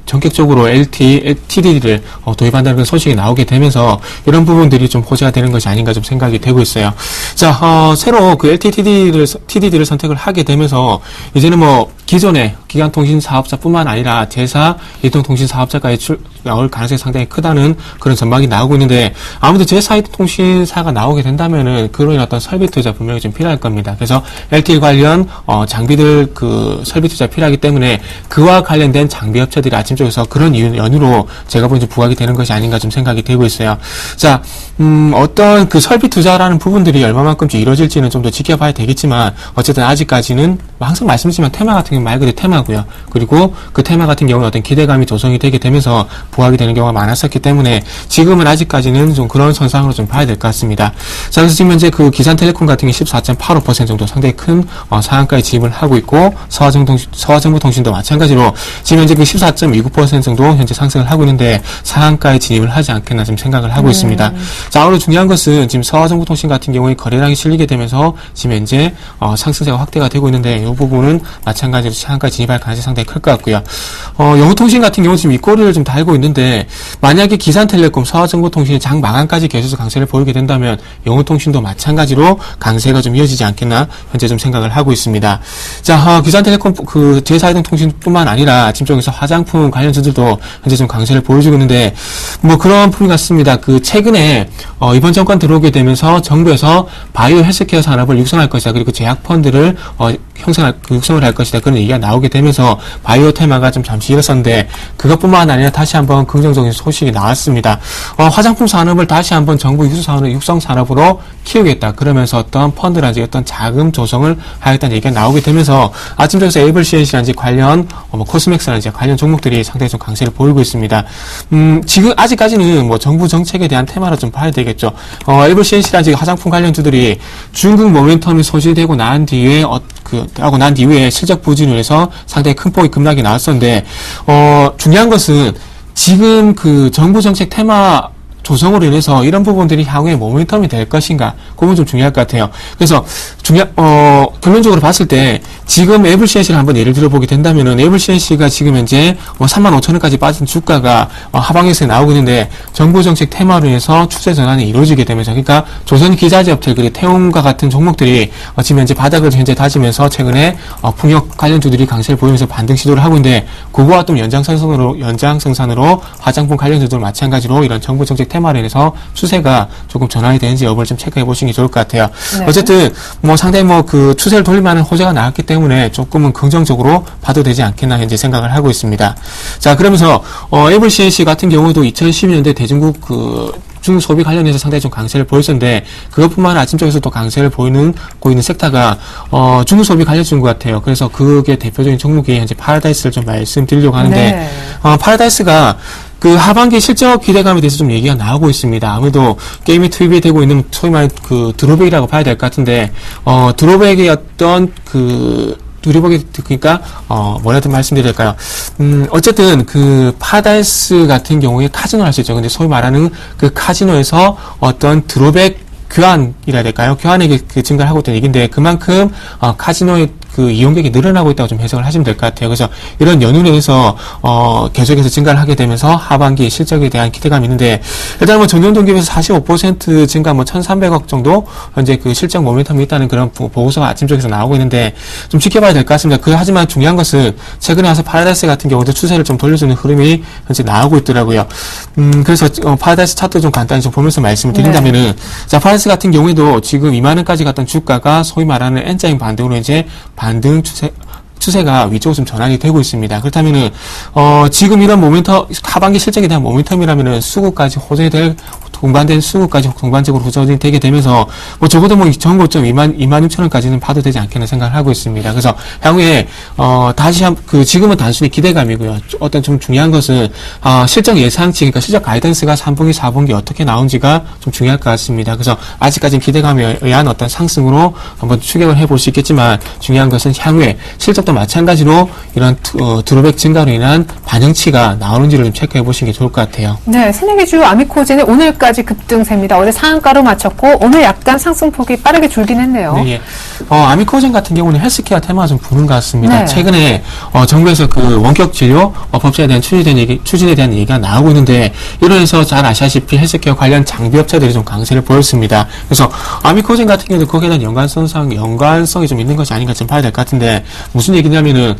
전격적으로 TDD를 도입한다는 그런 소식이 나오게 되면서 이런 부분들이 좀 호재가 되는 것이 아닌가 좀 생각이 되고 있어요. 자, 새로 그 TDD를 선택을 하게 되면서 이제는 뭐 기존의 기간통신 사업자뿐만 아니라 제4 이동통신 사업자까지 나올 가능성이 상당히 크다는 그런 전망이 나오고 있는데, 아무튼 제4 이동통신사가 나오게 된다면은 그로 인한 어떤 설비 투자 분명히 좀 필요할 겁니다. 그래서 LTE 관련 장비들 그 설비 투자 필요하기 때문에 그와 관련된 장비 업체들이 아침 쪽에서 그런 연유로 제가 보기엔 좀 부각이 되는 것이 아닌가 좀 생각이 되고 있어요. 자, 어떤 그 설비 투자라는 부분들이 얼마만큼 좀 이루어질지는 좀 더 지켜봐야 되겠지만, 어쨌든 아직까지는 항상 말씀드리지만 테마 같은 경우는 말 그대로 테마고요. 그리고 그 테마 같은 경우는 어떤 기대감이 조성이 되게 되면서 부각이 되는 경우가 많았었기 때문에 지금은 아직까지는 좀 그런 선상으로 좀 봐야 될 것 같습니다. 자, 그래서 지금 현재 그 기산텔레콤 같은 게 14.85% 정도 상당히 큰 상한가에 진입을 하고 있고, 서화정보통신도 마찬가지로 지금 현재 그 14.29% 정도 현재 상승을 하고 있는데 상한가에 진입을 하지 않겠나 좀 생각을 하고 있습니다. 자, 오늘 중요한 것은 지금 서화정보통신 같은 경우에 거래량이 실리게 되면서 지금 현재 상승세가 확대가 되고 있는데 이 부분은 마찬가지로 상한가에 진입할 가능성이 상당히 클 것 같고요. 영후통신 같은 경우 지금 이 꼬리를 좀 달고 있는데 만약에 기산텔레콤, 서화정보통신이 장 마감까지 계속해서 강세를 보이게 된다면 영후통신도 마찬가지로 강세가 좀 이어지지 않겠나 현재 좀 생각을 하고 있습니다. 자, 기산텔레콤 그 제4이동통신뿐만 아니라 지금 쪽에서 화장품 관련주들도 현재 좀 강세를 보여주고 있는데 뭐 그런 품이 같습니다. 그 최근에 이번 정권 들어오게 되면서 정부에서 바이오 헬스케어 산업을 육성할 것이다. 그리고 제약 펀드를 육성을 할 것이다. 그런 얘기가 나오게 되면서 바이오 테마가 좀 잠시 일었었는데 그것뿐만 아니라 다시 한번 긍정적인 소식이 나왔습니다. 화장품 산업을 다시 한번 정부 육성 산업으로 키우겠다. 그러면서 어떤 펀드라든지 어떤 자금 조성을 하겠다는 얘기가 나오게 되면서 아침 쪽에서 에이블 CNC라든지 관련 코스맥스라든지 관련 종목들이 상당히 좀 강세를 보이고 있습니다. 지금 아직까지는 뭐 정부 정책에 대한 테마로 좀 봐야 되겠죠. 에이블 CNC라든지 화장품 관련주들이 중국 모멘텀이 소실되고 난 뒤에 실적 부진을 해서 상당히 큰 폭의 급락이 나왔었는데 중요한 것은 지금 그 정부 정책 테마 조성으로 인해서 이런 부분들이 향후에 모멘텀이 될 것인가, 그건 좀 중요할 것 같아요. 그래서 결론적으로 봤을 때 지금 애블 CNC를 한번 예를 들어보게 된다면은 애블 CNC가 지금 현재 35,000원까지 빠진 주가가 하방에서 나오고 있는데 정부 정책 테마로 인해서 추세 전환이 이루어지게 되면서, 그러니까 조선 기자재 업체 그리고 태움과 같은 종목들이 지금 현재 바닥을 현재 다지면서 최근에 풍력 관련주들이 강세를 보이면서 반등 시도를 하고 있는데, 그거와 또 연장성산으로 화장품 관련주도 마찬가지로 이런 정부 정책 테마로 인해서 추세가 조금 전환이 되는지 여부를 좀 체크해 보시는 게 좋을 것 같아요. 네. 어쨌든 상당히 그 추세를 돌릴 만한 호재가 나왔기 때문에 조금은 긍정적으로 봐도 되지 않겠나 현재 생각을 하고 있습니다. 자, 그러면서 애블 CNC 같은 경우도 2012년대 대중국 중국 소비 관련해서 상당히 좀 강세를 보였었는데, 그것뿐만 아니라 아침 쪽에서 또 강세를 보이고 있는 섹터가 중국 소비 관련주인 것 같아요. 그래서 그게 대표적인 종목이 현재 파라다이스를 좀 말씀드리려고 하는데, 네. 파라다이스가 그 하반기 실적 기대감에 대해서 좀 얘기가 나오고 있습니다. 아무래도 게임에 투입이 되고 있는 소위 말하는 그 드로백이라고 봐야 될 것 같은데, 드로백의 어떤 그러니까 뭐라든 말씀드릴까요? 어쨌든 그 파라다이스 같은 경우에 카지노를 할 수 있죠. 근데 소위 말하는 그 카지노에서 어떤 드로백 교환이라 해야 될까요? 교환액이 증가를 하고 있다는 얘기인데, 그만큼 카지노의 그 이용객이 늘어나고 있다고 좀 해석을 하시면 될 것 같아요. 그래서 이런 연륜에 의해서 계속해서 증가를 하게 되면서 하반기 실적에 대한 기대감이 있는데, 일단 전년 동기에서 45% 증가 1,300억 정도 현재 그 실적 모멘텀이 있다는 그런 보고서가 아침 쪽에서 나오고 있는데 좀 지켜봐야 될 것 같습니다. 하지만 중요한 것은 최근에 와서 파라다이스 같은 경우도 추세를 좀 돌려주는 흐름이 현재 나오고 있더라고요. 그래서 파라다이스 차트 좀 간단히 좀 보면서 말씀을 드린다면은, 네. 자, 파라다이스 같은 경우에도 지금 2만원까지 갔던 주가가 소위 말하는 N자인 반등으로 이제 반등 추세가 위쪽으로 좀 전환이 되고 있습니다. 그렇다면은 지금 이런 하반기 실적에 대한 모멘텀이라면은 수급까지 호재될 동반된 수급까지 동반적으로 호전되게 되면서 적어도 전고점 26,000원까지는 봐도 되지 않겠나 생각을 하고 있습니다. 그래서 향후에 다시 지금은 단순히 기대감이고요. 어떤 좀 중요한 것은 실적 예상치, 그러니까 실적 가이던스가 3분기, 4분기 어떻게 나온지가 좀 중요할 것 같습니다. 그래서 아직까지는 기대감에 의한 어떤 상승으로 한번 추격을 해볼 수 있겠지만, 중요한 것은 향후에 실적도 마찬가지로 이런 드로백 증가로 인한 반영치가 나오는지를 좀 체크해 보시는 게 좋을 것 같아요. 네, 새내기주 아미코제는 오늘까지 급등세입니다. 어제 상한가로 마쳤고 오늘 약간 상승폭이 빠르게 줄긴 했네요. 네, 아미코젠 같은 경우는 헬스케어 테마가 좀 부는 것 같습니다. 네. 최근에 정부에서 그 원격 진료 법제에 대한 추진에 대한 얘기가 나오고 있는데, 이러면서 잘 아시다시피 헬스케어 관련 장비 업체들이 좀 강세를 보였습니다. 그래서 아미코젠 같은 경우는 거기에 대한 연관성이 좀 있는 것이 아닌가 좀 봐야 될 것 같은데, 무슨 얘기냐면은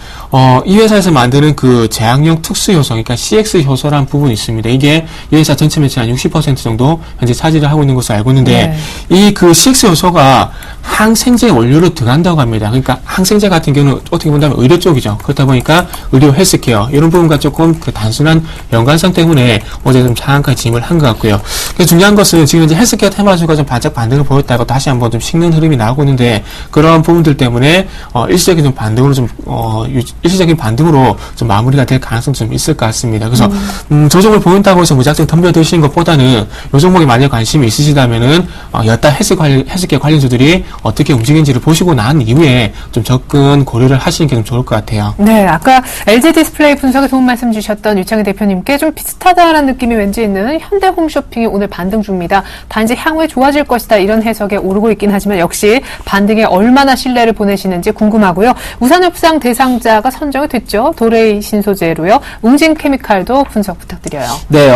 이 회사에서 만드는 그 제약용 특수 효소, 그러니까 CX 효소라는 부분이 있습니다. 이게 이 회사 전체 매출 한 60% 정도 현재 차지를 하고 있는 것으로 알고 있는데 이 그 CX 효소가 항생제 원료로 들어간다고 합니다. 그러니까 항생제 같은 경우는 어떻게 본다면 의료 쪽이죠. 그렇다 보니까 의료 헬스케어 이런 부분과 조금 그 단순한 연관성 때문에 어제 좀 상한가 진입을 한 것 같고요. 그래서 중요한 것은 지금 이제 헬스케어 테마주가 좀 반짝 반등을 보였다고 다시 한번 좀 식는 흐름이 나오고 있는데 그런 부분들 때문에 일시적인 좀 반등으로 일시적인 반등으로 좀 마무리가 될 가능성이 좀 있을 것 같습니다. 그래서 조정을 보인다고 해서 무작정 덤벼드시는 것보다는 요 종목에 만약 관심이 있으시다면은 여타 헬스케어 관련주들이 어떻게 움직이는지를 보시고 난 이후에 좀 접근 고려를 하시는 게 좀 좋을 것 같아요. 네, 아까 LG 디스플레이 분석에 도움 말씀 주셨던 유창희 대표님께 좀 비슷하다라는 느낌이 왠지 있는 현대홈쇼핑이 오늘 반등 중입니다. 단지 향후에 좋아질 것이다 이런 해석에 오르고 있긴 하지만 역시 반등에 얼마나 신뢰를 보내시는지 궁금하고요. 우산협상 대상자가 선정이 됐죠. 도레이 신소재로요. 웅진케미칼도 분석 부탁드려요. 네,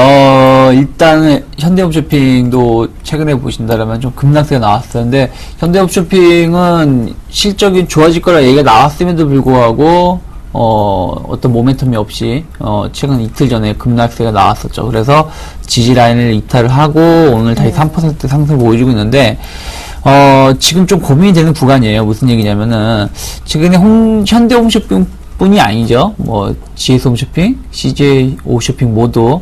일단은 현대홈쇼핑도 최근에 보신다면 좀 급락세가 나왔었는데 현대홈쇼핑은 실적이 좋아질 거라 얘기가 나왔음에도 불구하고 어떤 모멘텀이 없이 최근 이틀 전에 급락세가 나왔었죠. 그래서 지지 라인을 이탈을 하고 오늘 다시 3% 상승을 보여주고 있는데 지금 좀 고민이 되는 구간이에요. 무슨 얘기냐면은 최근에 현대홈쇼핑 뿐이 아니죠. 뭐 GS홈쇼핑, CJ홈쇼핑 모두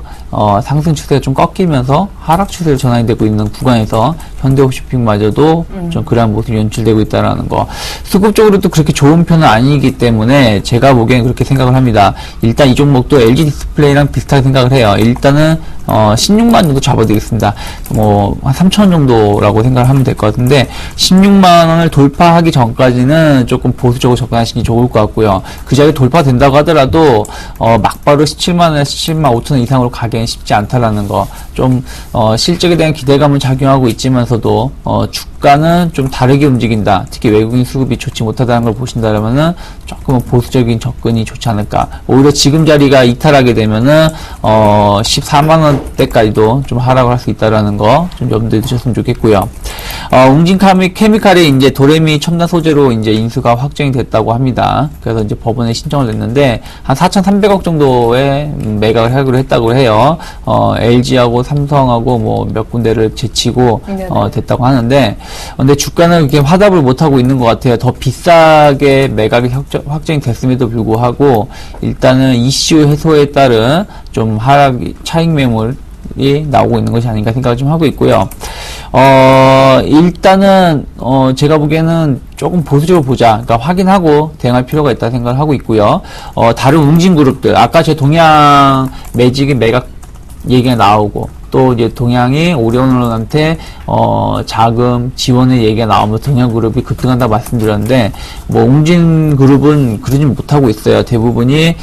상승 추세가 좀 꺾이면서 하락 추세로 전환이 되고 있는 구간에서 현대홈쇼핑마저도 좀 그러한 모습이 연출되고 있다는 거. 수급적으로도 그렇게 좋은 편은 아니기 때문에 제가 보기엔 그렇게 생각을 합니다. 일단 이 종목도 LG 디스플레이랑 비슷하게 생각을 해요. 일단은 16만 정도 잡아드리겠습니다. 뭐 한 3,000원 정도라고 생각을 하면 될 것 같은데 16만 원을 돌파하기 전까지는 조금 보수적으로 접근하시는 게 좋을 것 같고요. 그 자리에 돌파된다고 하더라도 막바로 17만 원에서 17만 5천 원 이상으로 가기엔 쉽지 않다라는 거. 좀 실적에 대한 기대감을 작용하고 있지만서도 주가는 좀 다르게 움직인다. 특히 외국인 수급이 좋지 못하다는 걸 보신다면은 조금은 보수적인 접근이 좋지 않을까. 오히려 지금 자리가 이탈하게 되면은 14만 원대까지도 좀 하락을 할 수 있다라는 거 좀 염두에 두셨으면 좋겠고요. 웅진케미칼이 이제 도레미 첨단 소재로 이제 인수가 확정이 됐다고 합니다. 그래서 이제 법원에 신청을 냈는데 한 4,300억 정도의 매각을 하기로 했다고 해요. LG하고 삼성하고 뭐 몇 군데를 제치고 됐다고 하는데 근데 주가는 그렇게 화답을 못 하고 있는 것 같아요. 더 비싸게 매각이 확정이 됐음에도 불구하고 일단은 이슈 해소에 따른 좀 차익 매물이 나오고 있는 것이 아닌가 생각을 좀 하고 있고요. 일단은 제가 보기에는 조금 보수적으로 보자. 그러니까 확인하고 대응할 필요가 있다 생각을 하고 있고요. 다른 웅진 그룹들 아까 제 동양 매직의 매각 얘기가 나오고 또 이제 동양이 오리온한테 자금 지원의 얘기가 나오면서 동양그룹이 급등한다 말씀드렸는데 뭐 웅진그룹은 그러지 못하고 있어요. 대부분이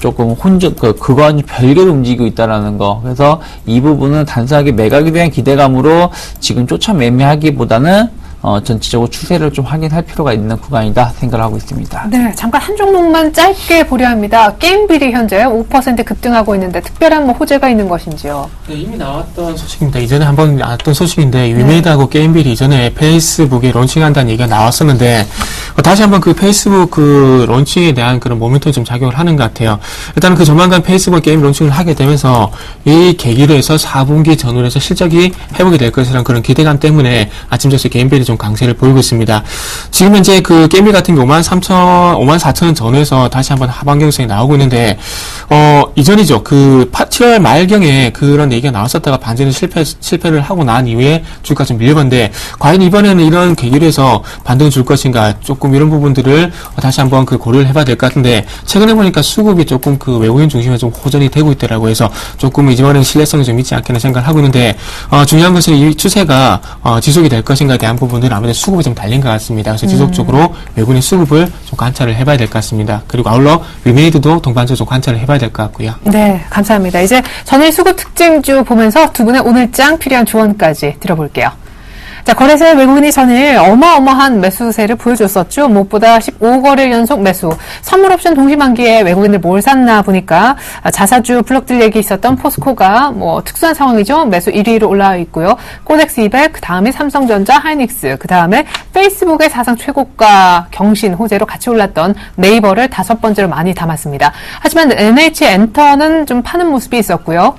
조금 그거와 별개로 움직이고 있다라는 거. 그래서 이 부분은 단순하게 매각에 대한 기대감으로 지금 쫓아 매매하기보다는 전체적으로 추세를 좀 확인할 필요가 있는 구간이다 생각을 하고 있습니다. 네, 잠깐 한 종목만 짧게 보려 합니다. 게임빌이 현재 5% 급등하고 있는데 특별한 뭐 호재가 있는 것인지요? 네, 이미 나왔던 소식입니다. 이전에 한번 나왔던 소식인데 위메이드하고 게임빌이 이전에 페이스북에 론칭한다는 얘기가 나왔었는데 다시 한번 그 페이스북 그 론칭에 대한 그런 모멘텀이 좀 작용을 하는 것 같아요. 일단 그 조만간 페이스북 게임 론칭을 하게 되면서 이 계기로 해서 4분기 전후로 해서 실적이 회복이 될 것이라는 그런 기대감 때문에 아침 저녁 게임빌이 좀 강세를 보이고 있습니다. 지금 현재 그 게임빌 같은 게 54,000원 전후에서 다시 한번 하방 경성이 나오고 있는데 이전이죠. 그 7월 말경에 그런 얘기가 나왔었다가 반전에 실패를 하고 난 이후에 주가 좀 밀려갔는데 과연 이번에는 이런 계기로 해서 반등을 줄 것인가 조금 이런 부분들을 다시 한번 그 고려를 해봐야 될 것 같은데 최근에 보니까 수급이 조금 그 외국인 중심으로 좀 호전이 되고 있더라고 해서 조금 이번에는 신뢰성이 좀 있지 않겠나 생각을 하고 있는데 중요한 것은 이 추세가 지속이 될 것인가에 대한 부분들은 아무래도 수급이 좀 달린 것 같습니다. 그래서 지속적으로 외국인 수급을 좀 관찰을 해봐야 될 것 같습니다. 그리고 아울러 위메이드도 동반적으로 좀 관찰을 해봐야 될 것 같고요. 네, 감사합니다. 이제 전일 수급 특징주 보면서 두 분의 오늘장 필요한 조언까지 들어볼게요. 자, 거래세 외국인이 전일 어마어마한 매수세를 보여줬었죠. 무엇보다 15거래일 연속 매수. 선물옵션 동시만기에 외국인들 뭘 샀나 보니까 자사주 블록들 얘기 있었던 포스코가 뭐 특수한 상황이죠. 매수 1위로 올라와 있고요. 코덱스 200, 그 다음에 삼성전자, 하이닉스, 그 다음에 페이스북의 사상 최고가 경신 호재로 같이 올랐던 네이버를 5번째로 많이 담았습니다. 하지만 NH엔터는 좀 파는 모습이 있었고요.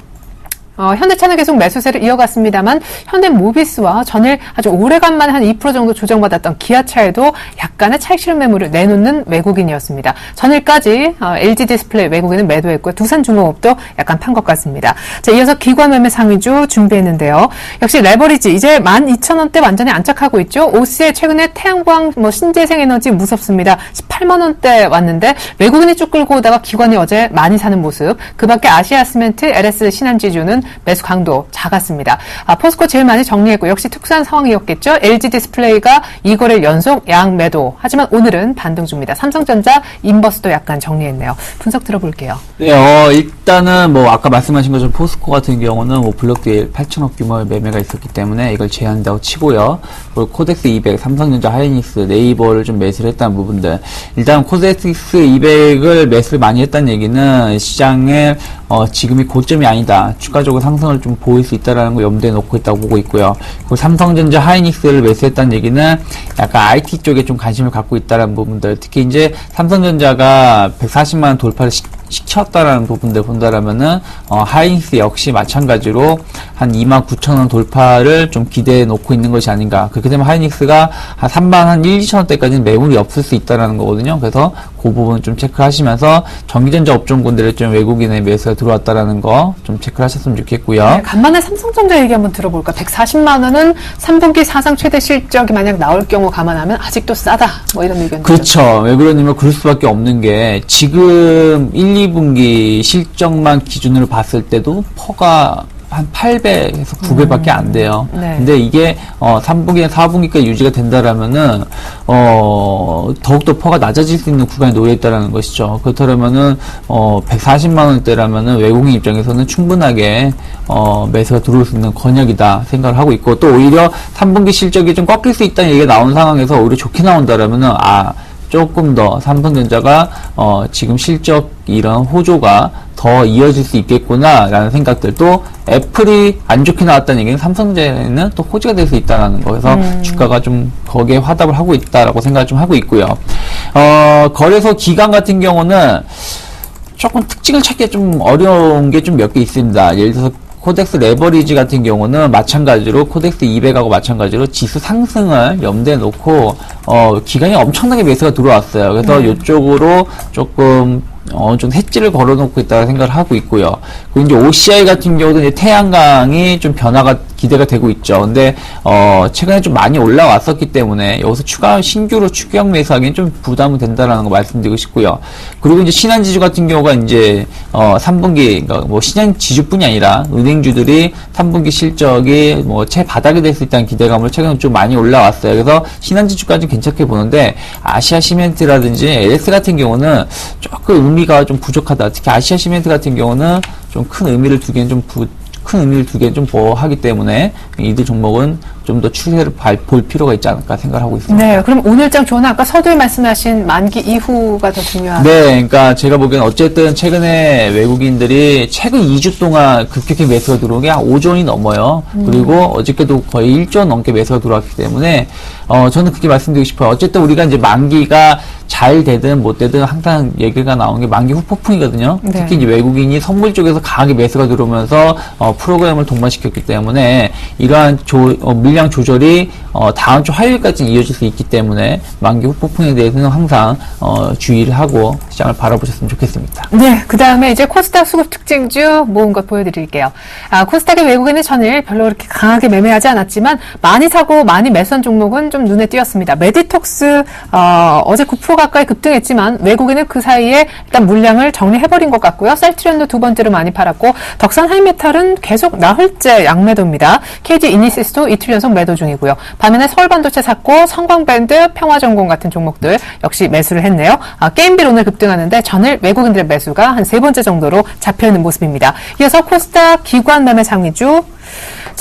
현대차는 계속 매수세를 이어갔습니다만 현대모비스와 전일 아주 오래간만에 한 2% 정도 조정받았던 기아차에도 약간의 차익 실현 매물을 내놓는 외국인이었습니다. 전일까지 LG디스플레이 외국인은 매도했고 두산중공업도 약간 판 것 같습니다. 자, 이어서 기관 매매 상위주 준비했는데요. 역시 레버리지 이제 12,000원대 완전히 안착하고 있죠. 오스에 최근에 태양광, 신재생에너지 무섭습니다. 18만 원대 왔는데 외국인이 쭉 끌고 오다가 기관이 어제 많이 사는 모습. 그밖에 아시아시멘트, LS 신한지주는 매수 강도 작았습니다. 포스코 제일 많이 정리했고 역시 특수한 상황이었겠죠. LG디스플레이가 2거래일 연속 양매도. 하지만 오늘은 반등주입니다. 삼성전자, 인버스도 약간 정리했네요. 분석 들어볼게요. 네, 일단은 아까 말씀하신 것처럼 포스코 같은 경우는 블록딜 8천억 규모의 매매가 있었기 때문에 이걸 제한다고 치고요. 그리고 코덱스 200, 삼성전자, 하이닉스, 네이버를 좀 매수를 했다는 부분들. 일단 코덱스 200을 매수를 많이 했다는 얘기는 시장에 지금이 고점이 아니다. 추가적으로 상승을 좀 보일 수 있다라는 거 염두에 놓고 있다고 보고 있고요. 그리고 삼성전자, 하이닉스를 매수했다는 얘기는 약간 IT 쪽에 좀 관심을 갖고 있다라는 부분들. 특히 이제 삼성전자가 140만 원 돌파를 시켰다라는 부분들 본다라면은 하이닉스 역시 마찬가지로 한 29,000원 돌파를 좀 기대해 놓고 있는 것이 아닌가. 그렇게 되면 하이닉스가 한 3만 한 1, 2천원대까지는 매물이 없을 수 있다라는 거거든요. 그래서 그 부분 좀 체크하시면서 전기전자 업종군들에 좀 외국인의 매수가 들어왔다라는 거 좀 체크를 하셨으면 좋겠고요. 네, 간만에 삼성전자 얘기 한번 들어볼까. 140만 원은 3분기 사상 최대 실적이 만약 나올 경우 감안하면 아직도 싸다. 이런 의견이죠. 그렇죠. 왜 그러냐면 그럴 수밖에 없는 게 지금 1, 2분기 실적만 기준으로 봤을 때도 퍼가 한 8배에서 9배밖에 안 돼요. 네. 근데 이게 3분기나 4분기까지 유지가 된다라면은 더욱더 퍼가 낮아질 수 있는 구간에 놓여 있다라는 것이죠. 그렇다면은 140만 원대라면은 외국인 입장에서는 충분하게 매수가 들어올 수 있는 권역이다 생각을 하고 있고, 또 오히려 3분기 실적이 좀 꺾일 수 있다는 얘기가 나온 상황에서 오히려 좋게 나온다라면은 조금 더 삼성전자가 지금 실적 이런 호조가 더 이어질 수 있겠구나라는 생각들. 또 애플이 안 좋게 나왔다는 얘기는 삼성전자에는 또 호재가 될 수 있다는 거. 그래서 주가가 좀 거기에 화답을 하고 있다라고 생각을 좀 하고 있고요. 거래소 기간 같은 경우는 조금 특징을 찾기 좀 어려운 게 좀 몇 개 있습니다. 예를 들어서 코덱스 레버리지 같은 경우는 마찬가지로 코덱스 200하고 마찬가지로 지수 상승을 염두에 놓고 기간이 엄청나게 매수가 들어왔어요. 그래서 이쪽으로 조금 좀 해지를 걸어놓고 있다고 생각을 하고 있고요. 그리고 이제 OCI 같은 경우도 이제 태양광이 좀 변화가 기대가 되고 있죠. 근데 최근에 좀 많이 올라왔었기 때문에 여기서 신규로 추격 매수하기는 좀 부담이 된다라는 거 말씀드리고 싶고요. 그리고 이제 신한지주 같은 경우가 이제 3분기 그러니까 신한지주뿐이 아니라 은행주들이 3분기 실적이 최바닥이 될 수 있다는 기대감으로 최근에 좀 많이 올라왔어요. 그래서 신한지주까지 괜찮게 보는데 아시아시멘트라든지 LS 같은 경우는 조금 의미가 좀 부족하다. 특히 아시아시멘트 같은 경우는 좀 큰 의미를 두기엔 좀 보하기 때문에 이들 종목은 좀 더 추세를 볼 필요가 있지 않을까 생각을 하고 있습니다. 네, 그럼 오늘장 조언은 아까 서두에 말씀하신 만기 이후가 더 중요하다. 네, 그러니까 제가 보기엔 어쨌든 최근에 외국인들이 최근 2주 동안 급격히 매수가 들어온 게 한 5조 원이 넘어요. 그리고 어저께도 거의 1조 원 넘게 매수가 들어왔기 때문에 저는 그렇게 말씀드리고 싶어요. 어쨌든 우리가 이제 만기가 잘 되든 못 되든 항상 얘기가 나오는 게 만기 후 폭풍이거든요. 네. 특히 이제 외국인이 선물 쪽에서 강하게 매수가 들어오면서 프로그램을 동반시켰기 때문에 이러한 물량 조절이 다음 주 화요일까지 이어질 수 있기 때문에 만기 후 폭풍에 대해서는 항상 주의를 하고 시장을 바라보셨으면 좋겠습니다. 네, 그 다음에 이제 코스닥 수급 특징주 모은 것 보여드릴게요. 코스닥의 외국인은 전일 별로 그렇게 강하게 매매하지 않았지만 많이 사고 많이 매수한 종목은 좀 눈에 띄었습니다. 메디톡스 어제 9% 가까이 급등했지만 외국인은 그 사이에 일단 물량을 정리해버린 것 같고요. 셀트리온도 두 번째로 많이 팔았고 덕산 하이메탈은 계속 나흘째 양매도입니다. KG 이니시스도 이틀 연속 매도 중이고요. 반면에 서울반도체 샀고 성광밴드, 평화전공 같은 종목들 역시 매수를 했네요. 게임빌 오늘 급등하는데 전일 외국인들의 매수가 한 3번째 정도로 잡혀있는 모습입니다. 이어서 코스닥 기관 매매 상위주.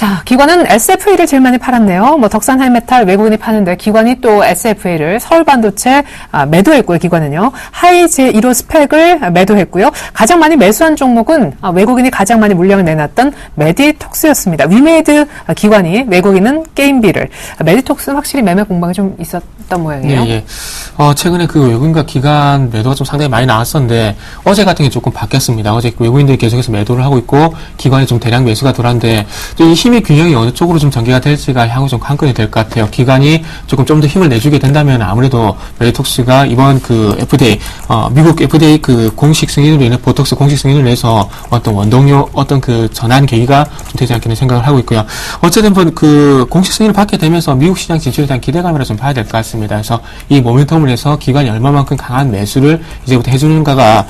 자, 기관은 SFA를 제일 많이 팔았네요. 뭐 덕산 하이메탈 외국인이 파는데 기관이 또 SFA를 서울반도체 매도했고요. 기관은요. 하이 제1호 스펙을 매도했고요. 가장 많이 매수한 종목은 외국인이 가장 많이 물량을 내놨던 메디톡스였습니다. 위메이드 기관이 외국인은 게임비를. 메디톡스는 확실히 매매 공방이 좀 있었던 모양이에요. 예. 최근에 그 외국인과 기관 매도가 좀 상당히 많이 나왔었는데 어제 같은 게 조금 바뀌었습니다. 어제 외국인들이 계속해서 매도를 하고 있고 기관이 좀 대량 매수가 들어왔는데 이 힘의 균형이 어느 쪽으로 좀 전개가 될지가 향후 좀 관건이 될 것 같아요. 기관이 좀 더 힘을 내주게 된다면 아무래도 메디톡스가 이번 그 FDA, 미국 FDA 그 공식 승인으로 인해 보톡스 공식 승인을 내서 어떤 원동력, 어떤 그 전환 계기가 좀 되지 않겠는 생각을 하고 있고요. 어쨌든 그 공식 승인을 받게 되면서 미국 시장 진출에 대한 기대감이라 좀 봐야 될 것 같습니다. 그래서 이 모멘텀을 해서 기관이 얼마만큼 강한 매수를 이제부터 해주는가가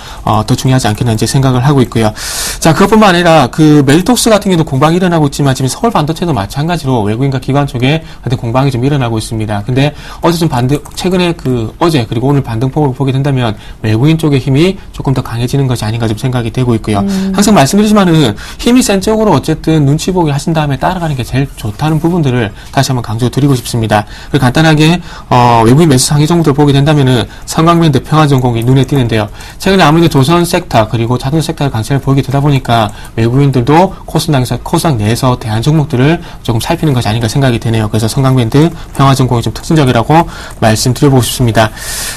더 중요하지 않겠나 이제 생각을 하고 있고요. 자, 그것뿐만 아니라 그 메디톡스 같은 경우도 공방이 일어나고 있지만 지금 서울 반도체도 마찬가지로 외국인과 기관 쪽에 하여튼 공방이 좀 일어나고 있습니다. 근데 어제 좀 최근에 어제 그리고 오늘 반등폭을 보게 된다면 외국인 쪽의 힘이 조금 더 강해지는 것이 아닌가 좀 생각이 되고 있고요. 항상 말씀드리지만은 힘이 센 쪽으로 어쨌든 눈치 보기 하신 다음에 따라가는 게 제일 좋다는 부분들을 다시 한번 강조드리고 싶습니다. 그리고 간단하게 외국인 매수 상위 정도를 보게 된다면은 성광밴드 평화전공이 눈에 띄는데요. 최근에 아무래도 조선 섹터 그리고 자동차 섹터의 강세를 보이게 되다 보니까 외국인들도 코스닥 내에서 대한 종목들을 조금 살피는 것이 아닌가 생각이 되네요. 그래서 성광밴드 평화전공이 좀 특징적이라고 말씀드려보고 싶습니다.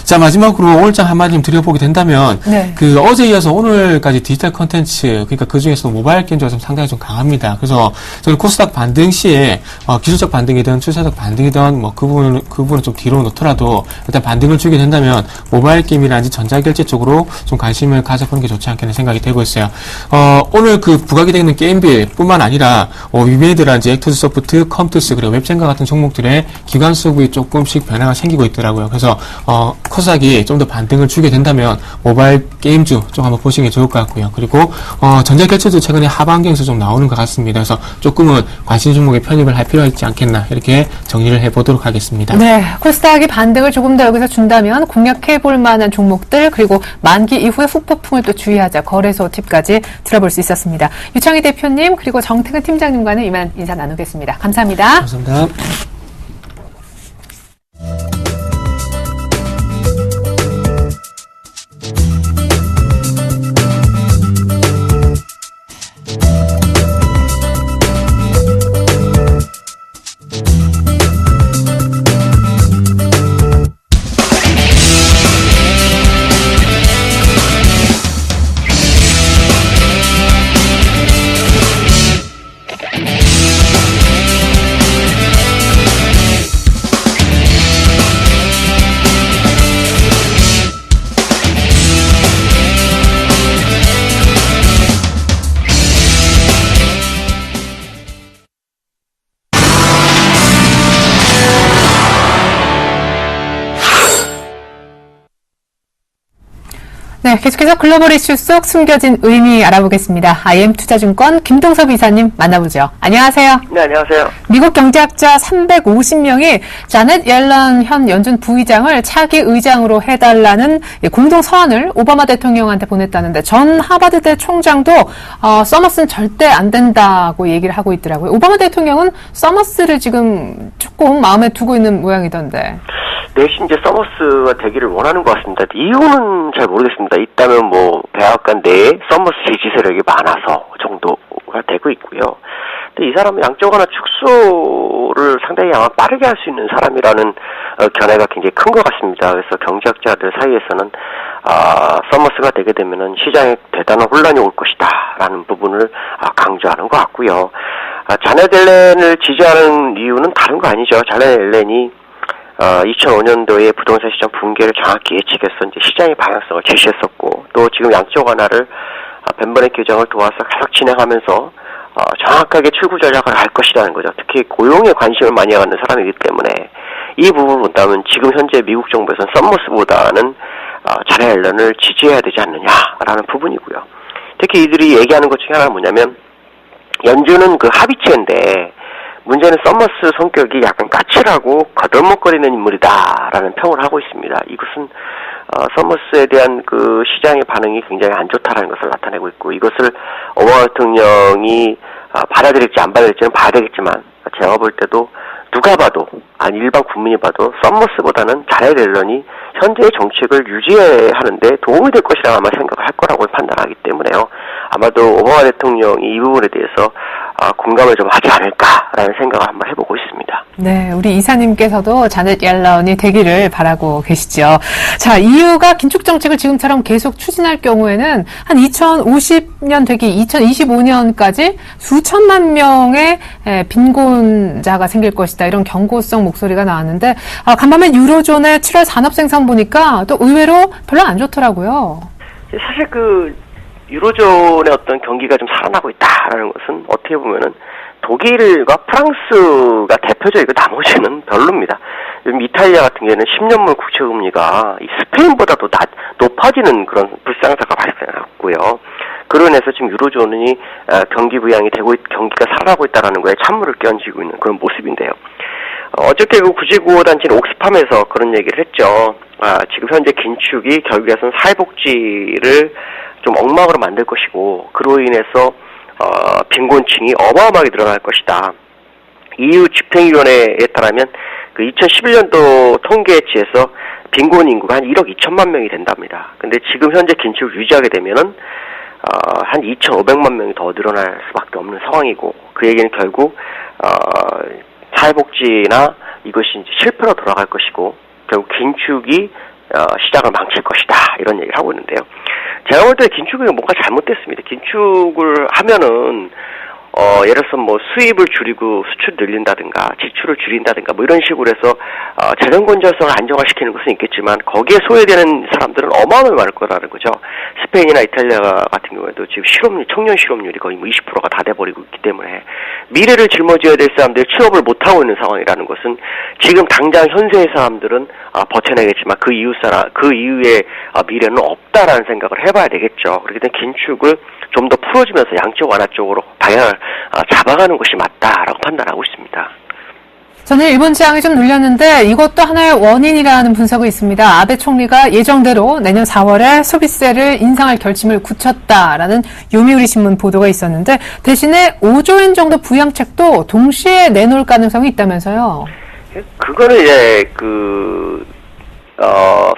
자, 마지막으로 오늘장 한마디 좀 드려보게 된다면 그 어제 이어서 오늘까지 디지털 컨텐츠 그러니까 그 중에서 모바일 게임즈가 좀 상당히 좀 강합니다. 그래서 저는 코스닥 반등 시에 기술적 반등이든 추세적 반등이든 뭐 그 부분은 좀 뒤로 놓더라도 일단 반등을 주게 된다면 모바일 게임이라든지 전자결제 쪽으로 좀 관심을 가져보는 게 좋지 않겠는 생각이 되고 있어요. 오늘 그 부각이 되는 게임빌 뿐만 아니라 위메이드라든지 액투스소프트, 컴투스 그리고 웹젠과 같은 종목들의 기관 수급이 조금씩 변화가 생기고 있더라고요. 그래서 코스닥이 좀 더 반등을 주게 된다면 모바일 게임주 좀 한번 보시는 게 좋을 것 같고요. 그리고 전자결제도 최근에 하반기에서 좀 나오는 것 같습니다. 그래서 조금은 관심 종목에 편입을 할 필요가 있지 않겠나 이렇게 정리를 해보도록 하겠습니다. 네, 코스닥이 반등을 조금 더 여기서 준다면 공략해볼 만한 종목들 그리고 만기 이후에 후폭풍을 또 주의하자 거래소 팁까지 들어볼 수 있었습니다. 유창희 대표님 그리고 정태근 팀장님과는 이만 인사 나누겠습니다. 감사합니다. 감사합니다. 네, 계속해서 글로벌 이슈 속 숨겨진 의미 알아보겠습니다. IM투자증권 김동섭 이사님 만나보죠. 안녕하세요. 네, 안녕하세요. 미국 경제학자 350명이 자넷 옐런 현 연준 부의장을 차기 의장으로 해달라는 공동 서한을 오바마 대통령한테 보냈다는데 전 하버드대 총장도 서머스는 절대 안 된다고 얘기를 하고 있더라고요. 오바마 대통령은 서머스를 지금 조금 마음에 두고 있는 모양이던데. 내시 이제 서머스가 되기를 원하는 것 같습니다. 이유는 잘 모르겠습니다. 있다면 뭐 백악관 내에 서머스 지지 세력이 많아서 정도가 되고 있고요. 근데 이 사람은 양적 완화 축소를 상당히 아마 빠르게 할 수 있는 사람이라는 견해가 굉장히 큰 것 같습니다. 그래서 경제학자들 사이에서는 서머스가 되게 되면은 시장에 대단한 혼란이 올 것이다라는 부분을 강조하는 것 같고요. 자넷 옐렌을 지지하는 이유는 다른 거 아니죠. 자넷 옐렌이 2005년도에 부동산 시장 붕괴를 정확히 예측해서 이제 시장의 방향성을 제시했었고, 또 지금 양적 완화를 벤버넷 규정을 도와서 계속 진행하면서 정확하게 출구 전략을 할 것이라는 거죠. 특히 고용에 관심을 많이 갖는 사람이기 때문에 이 부분을 본다면 지금 현재 미국 정부에서는 서머스보다는 자넷 옐런을 지지해야 되지 않느냐라는 부분이고요. 특히 이들이 얘기하는 것 중에 하나는 뭐냐면 연준은 그 합의체인데 문제는 서머스 성격이 약간 까칠하고 거들먹거리는 인물이다라는 평을 하고 있습니다. 이것은 서머스에 대한 그 시장의 반응이 굉장히 안 좋다라는 것을 나타내고 있고, 이것을 오바마 대통령이 받아들일지 안 받아들일지는 봐야 되겠지만 제가 볼 때도 누가 봐도 아니 일반 국민이 봐도 썸머스보다는 자라엘 앨런이 현재의 정책을 유지하는데 도움이 될 것이라 아마 생각을 할 거라고 판단하기 때문에요. 아마도 오바마 대통령이 이 부분에 대해서 공감을 좀 하지 않을까라는 생각을 한번 해보고 있습니다. 네, 우리 이사님께서도 자넷 옐런이 되기를 바라고 계시죠. 자, EU가 긴축 정책을 지금처럼 계속 추진할 경우에는 한 2050년 되기 2025년까지 수천만 명의 빈곤자가 생길 것이다. 이런 경고성 목소리가 나왔는데 간밤에 유로존의 7월 산업 생산 보니까 또 의외로 별로 안 좋더라고요. 사실 유로존의 어떤 경기가 좀 살아나고 있다라는 것은 어떻게 보면은 독일과 프랑스가 대표적이고 나머지는 별로입니다. 요즘 이탈리아 같은 경우에는 10년물 국채금리가 스페인보다도 높아지는 그런 불상사가 발생했고요. 그로 인해서 지금 유로존이 경기 부양이 되고 경기가 살아나고 있다는 거에 찬물을 끼얹고 있는 그런 모습인데요. 어저께 그 구제구호단체인 옥스팜에서 그런 얘기를 했죠. 지금 현재 긴축이 결국에서는 사회복지를 좀 엉망으로 만들 것이고 그로 인해서 빈곤층이 어마어마하게 늘어날 것이다. EU 집행위원회에 따르면 그 2011년도 통계치에서 빈곤 인구가 한 1억 2천만 명이 된답니다. 근데 지금 현재 긴축을 유지하게 되면은 한 2,500만 명이 더 늘어날 수밖에 없는 상황이고 그 얘기는 결국 사회복지나 이것이 이제 실패로 돌아갈 것이고 결국 긴축이 시장을 망칠 것이다 이런 얘기를 하고 있는데요. 제가 볼 때 긴축이 뭔가 잘못됐습니다. 긴축을 하면은 예를 들어서 뭐 수입을 줄이고 수출 늘린다든가 지출을 줄인다든가 뭐 이런 식으로 해서 재정 건전성을 안정화시키는 것은 있겠지만 거기에 소외되는 사람들은 어마어마하게 많을 거라는 거죠. 스페인이나 이탈리아 같은 경우에도 지금 청년 실업률이 거의 뭐 20%가 다 돼버리고 있기 때문에 미래를 짊어져야 될 사람들이 취업을 못하고 있는 상황이라는 것은 지금 당장 현세의 사람들은 버텨내겠지만 그 이후의 미래는 없다라는 생각을 해봐야 되겠죠. 그렇기 때문에 긴축을 좀 더 풀어주면서 양적 완화 쪽으로 방향을 잡아가는 것이 맞다라고 판단하고 있습니다. 저는 일본 지향이 좀 눌렸는데 이것도 하나의 원인이라는 분석이 있습니다. 아베 총리가 예정대로 내년 4월에 소비세를 인상할 결심을 굳혔다라는 요미우리 신문 보도가 있었는데 대신에 5조 엔 정도 부양책도 동시에 내놓을 가능성이 있다면서요. 그거는 이제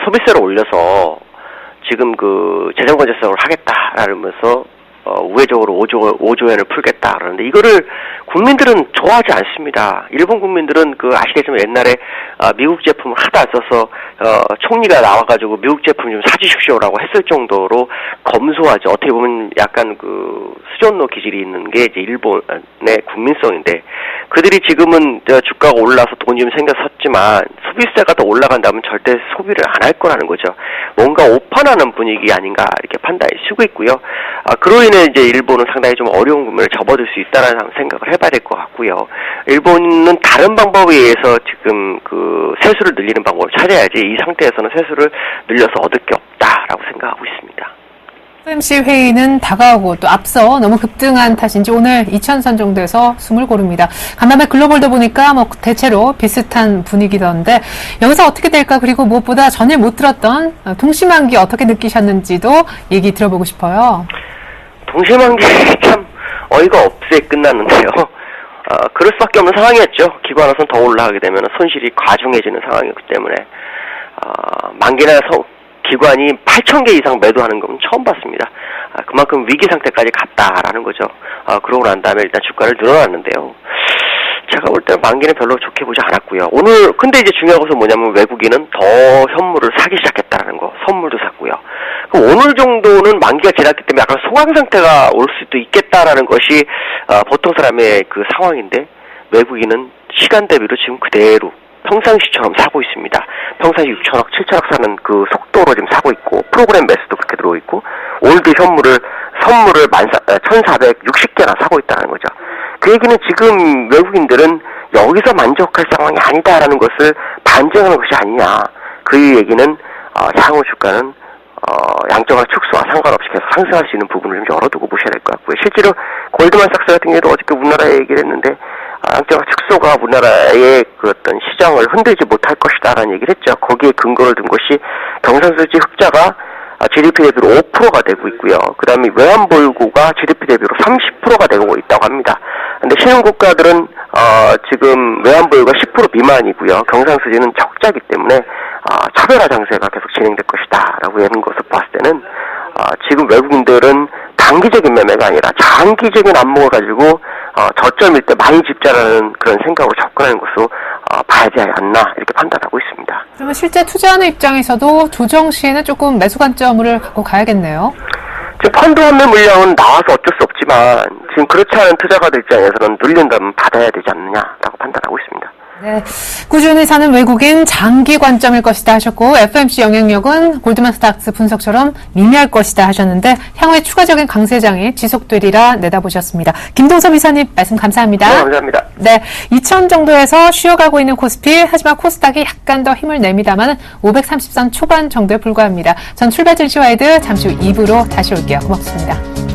소비세를 올려서 지금 재정 건전성을 하겠다라면서 우회적으로 5조엔을 풀겠다 그러는데 이거를 국민들은 좋아하지 않습니다. 일본 국민들은 아시겠지만 옛날에 미국 제품을 하도 안 써서 총리가 나와가지고 미국 제품 좀 사주십시오라고 했을 정도로 검소하죠. 어떻게 보면 약간 수전노 기질이 있는 게 이제 일본의 국민성인데 그들이 지금은 주가가 올라서 돈이 좀 생겼었지만 소비세가 더 올라간다면 절대 소비를 안 할 거라는 거죠. 뭔가 오판하는 분위기 아닌가 이렇게 판단이 쓰고 있고요. 그로 인해 이제 일본은 상당히 좀 어려운 국면을 접어들 수 있다라는 생각을 해봐야 될 것 같고요. 일본은 다른 방법에 의해서 지금 세수를 늘리는 방법을 찾아야지 이 상태에서는 세수를 늘려서 얻을 게 없다라고 생각하고 있습니다. FOMC 회의는 다가오고 또 앞서 너무 급등한 탓인지 오늘 2,000선 정도에서 숨을 고릅니다. 간밤에 글로벌도 보니까 대체로 비슷한 분위기던데 여기서 어떻게 될까 그리고 무엇보다 전에 못 들었던 동시만기 어떻게 느끼셨는지도 얘기 들어보고 싶어요. 동시만기 참 어이가 없이 끝났는데요. 그럴 수밖에 없는 상황이었죠. 기관으로선 더 올라가게 되면 손실이 과중해지는 상황이었기 때문에 만기나 기관이 8,000개 이상 매도하는 건 처음 봤습니다. 그만큼 위기 상태까지 갔다라는 거죠. 그러고 난 다음에 일단 주가를 늘어났는데요. 제가 볼 때는 만기는 별로 좋게 보지 않았고요. 근데 이제 중요한 것은 뭐냐면 외국인은 더 현물을 사기 시작했다라는 거. 선물도 샀고요. 오늘 정도는 만기가 지났기 때문에 약간 소강 상태가 올 수도 있겠다라는 것이 보통 사람의 상황인데 외국인은 시간 대비로 지금 그대로 평상시처럼 사고 있습니다. 평상시 6천억, 7천억 사는 속도로 지금 사고 있고 프로그램 매수도 그렇게 들어오고 있고 올드 선물을 1,460개나 사고 있다는 거죠. 그 얘기는 지금 외국인들은 여기서 만족할 상황이 아니다라는 것을 반증하는 것이 아니냐. 그 얘기는 향후 주가는 양적완화 축소와 상관없이 계속 상승할 수 있는 부분을 좀 열어두고 보셔야 될 것 같고요. 실제로 골드만삭스 같은 경우도 어저께 우리나라에 얘기를 했는데 양적완화 축소가 우리나라의 어떤 시장을 흔들지 못할 것이다라는 얘기를 했죠. 거기에 근거를 둔 것이 경상수지 흑자가 GDP 대비로 5%가 되고 있고요. 그 다음에 외환보유고가 GDP 대비로 30%가 되고 있다고 합니다. 근데 신흥국가들은 지금 외환보유가 10% 미만이고요. 경상수지는 적자이기 때문에 차별화 장세가 계속 진행될 것이다 라고 하는 것을 봤을 때는 지금 외국인들은 단기적인 매매가 아니라 장기적인 안목을 가지고 저점일 때 많이 집자라는 그런 생각으로 접근하는 것으로 봐야 되지 않나 이렇게 판단하고 있습니다. 그러면 실제 투자하는 입장에서도 조정 시에는 조금 매수 관점을 갖고 가야겠네요. 지금 펀드 환매 물량은 나와서 어쩔 수 없지만 지금 그렇지 않은 투자가들 입장에서는 눌린다면 받아야 되지 않느냐라고 판단하고 있습니다. 네, 꾸준히 사는 외국인 장기 관점일 것이다 하셨고 FOMC 영향력은 골드만스탁스 분석처럼 미미할 것이다 하셨는데 향후에 추가적인 강세장이 지속되리라 내다보셨습니다. 김동섭 이사님 말씀 감사합니다. 네, 감사합니다. 네, 2,000 정도에서 쉬어가고 있는 코스피 하지만 코스닥이 약간 더 힘을 냅니다만 530선 초반 정도에 불과합니다. 전 출발 증시 와이드 잠시 후 2부로 다시 올게요. 고맙습니다.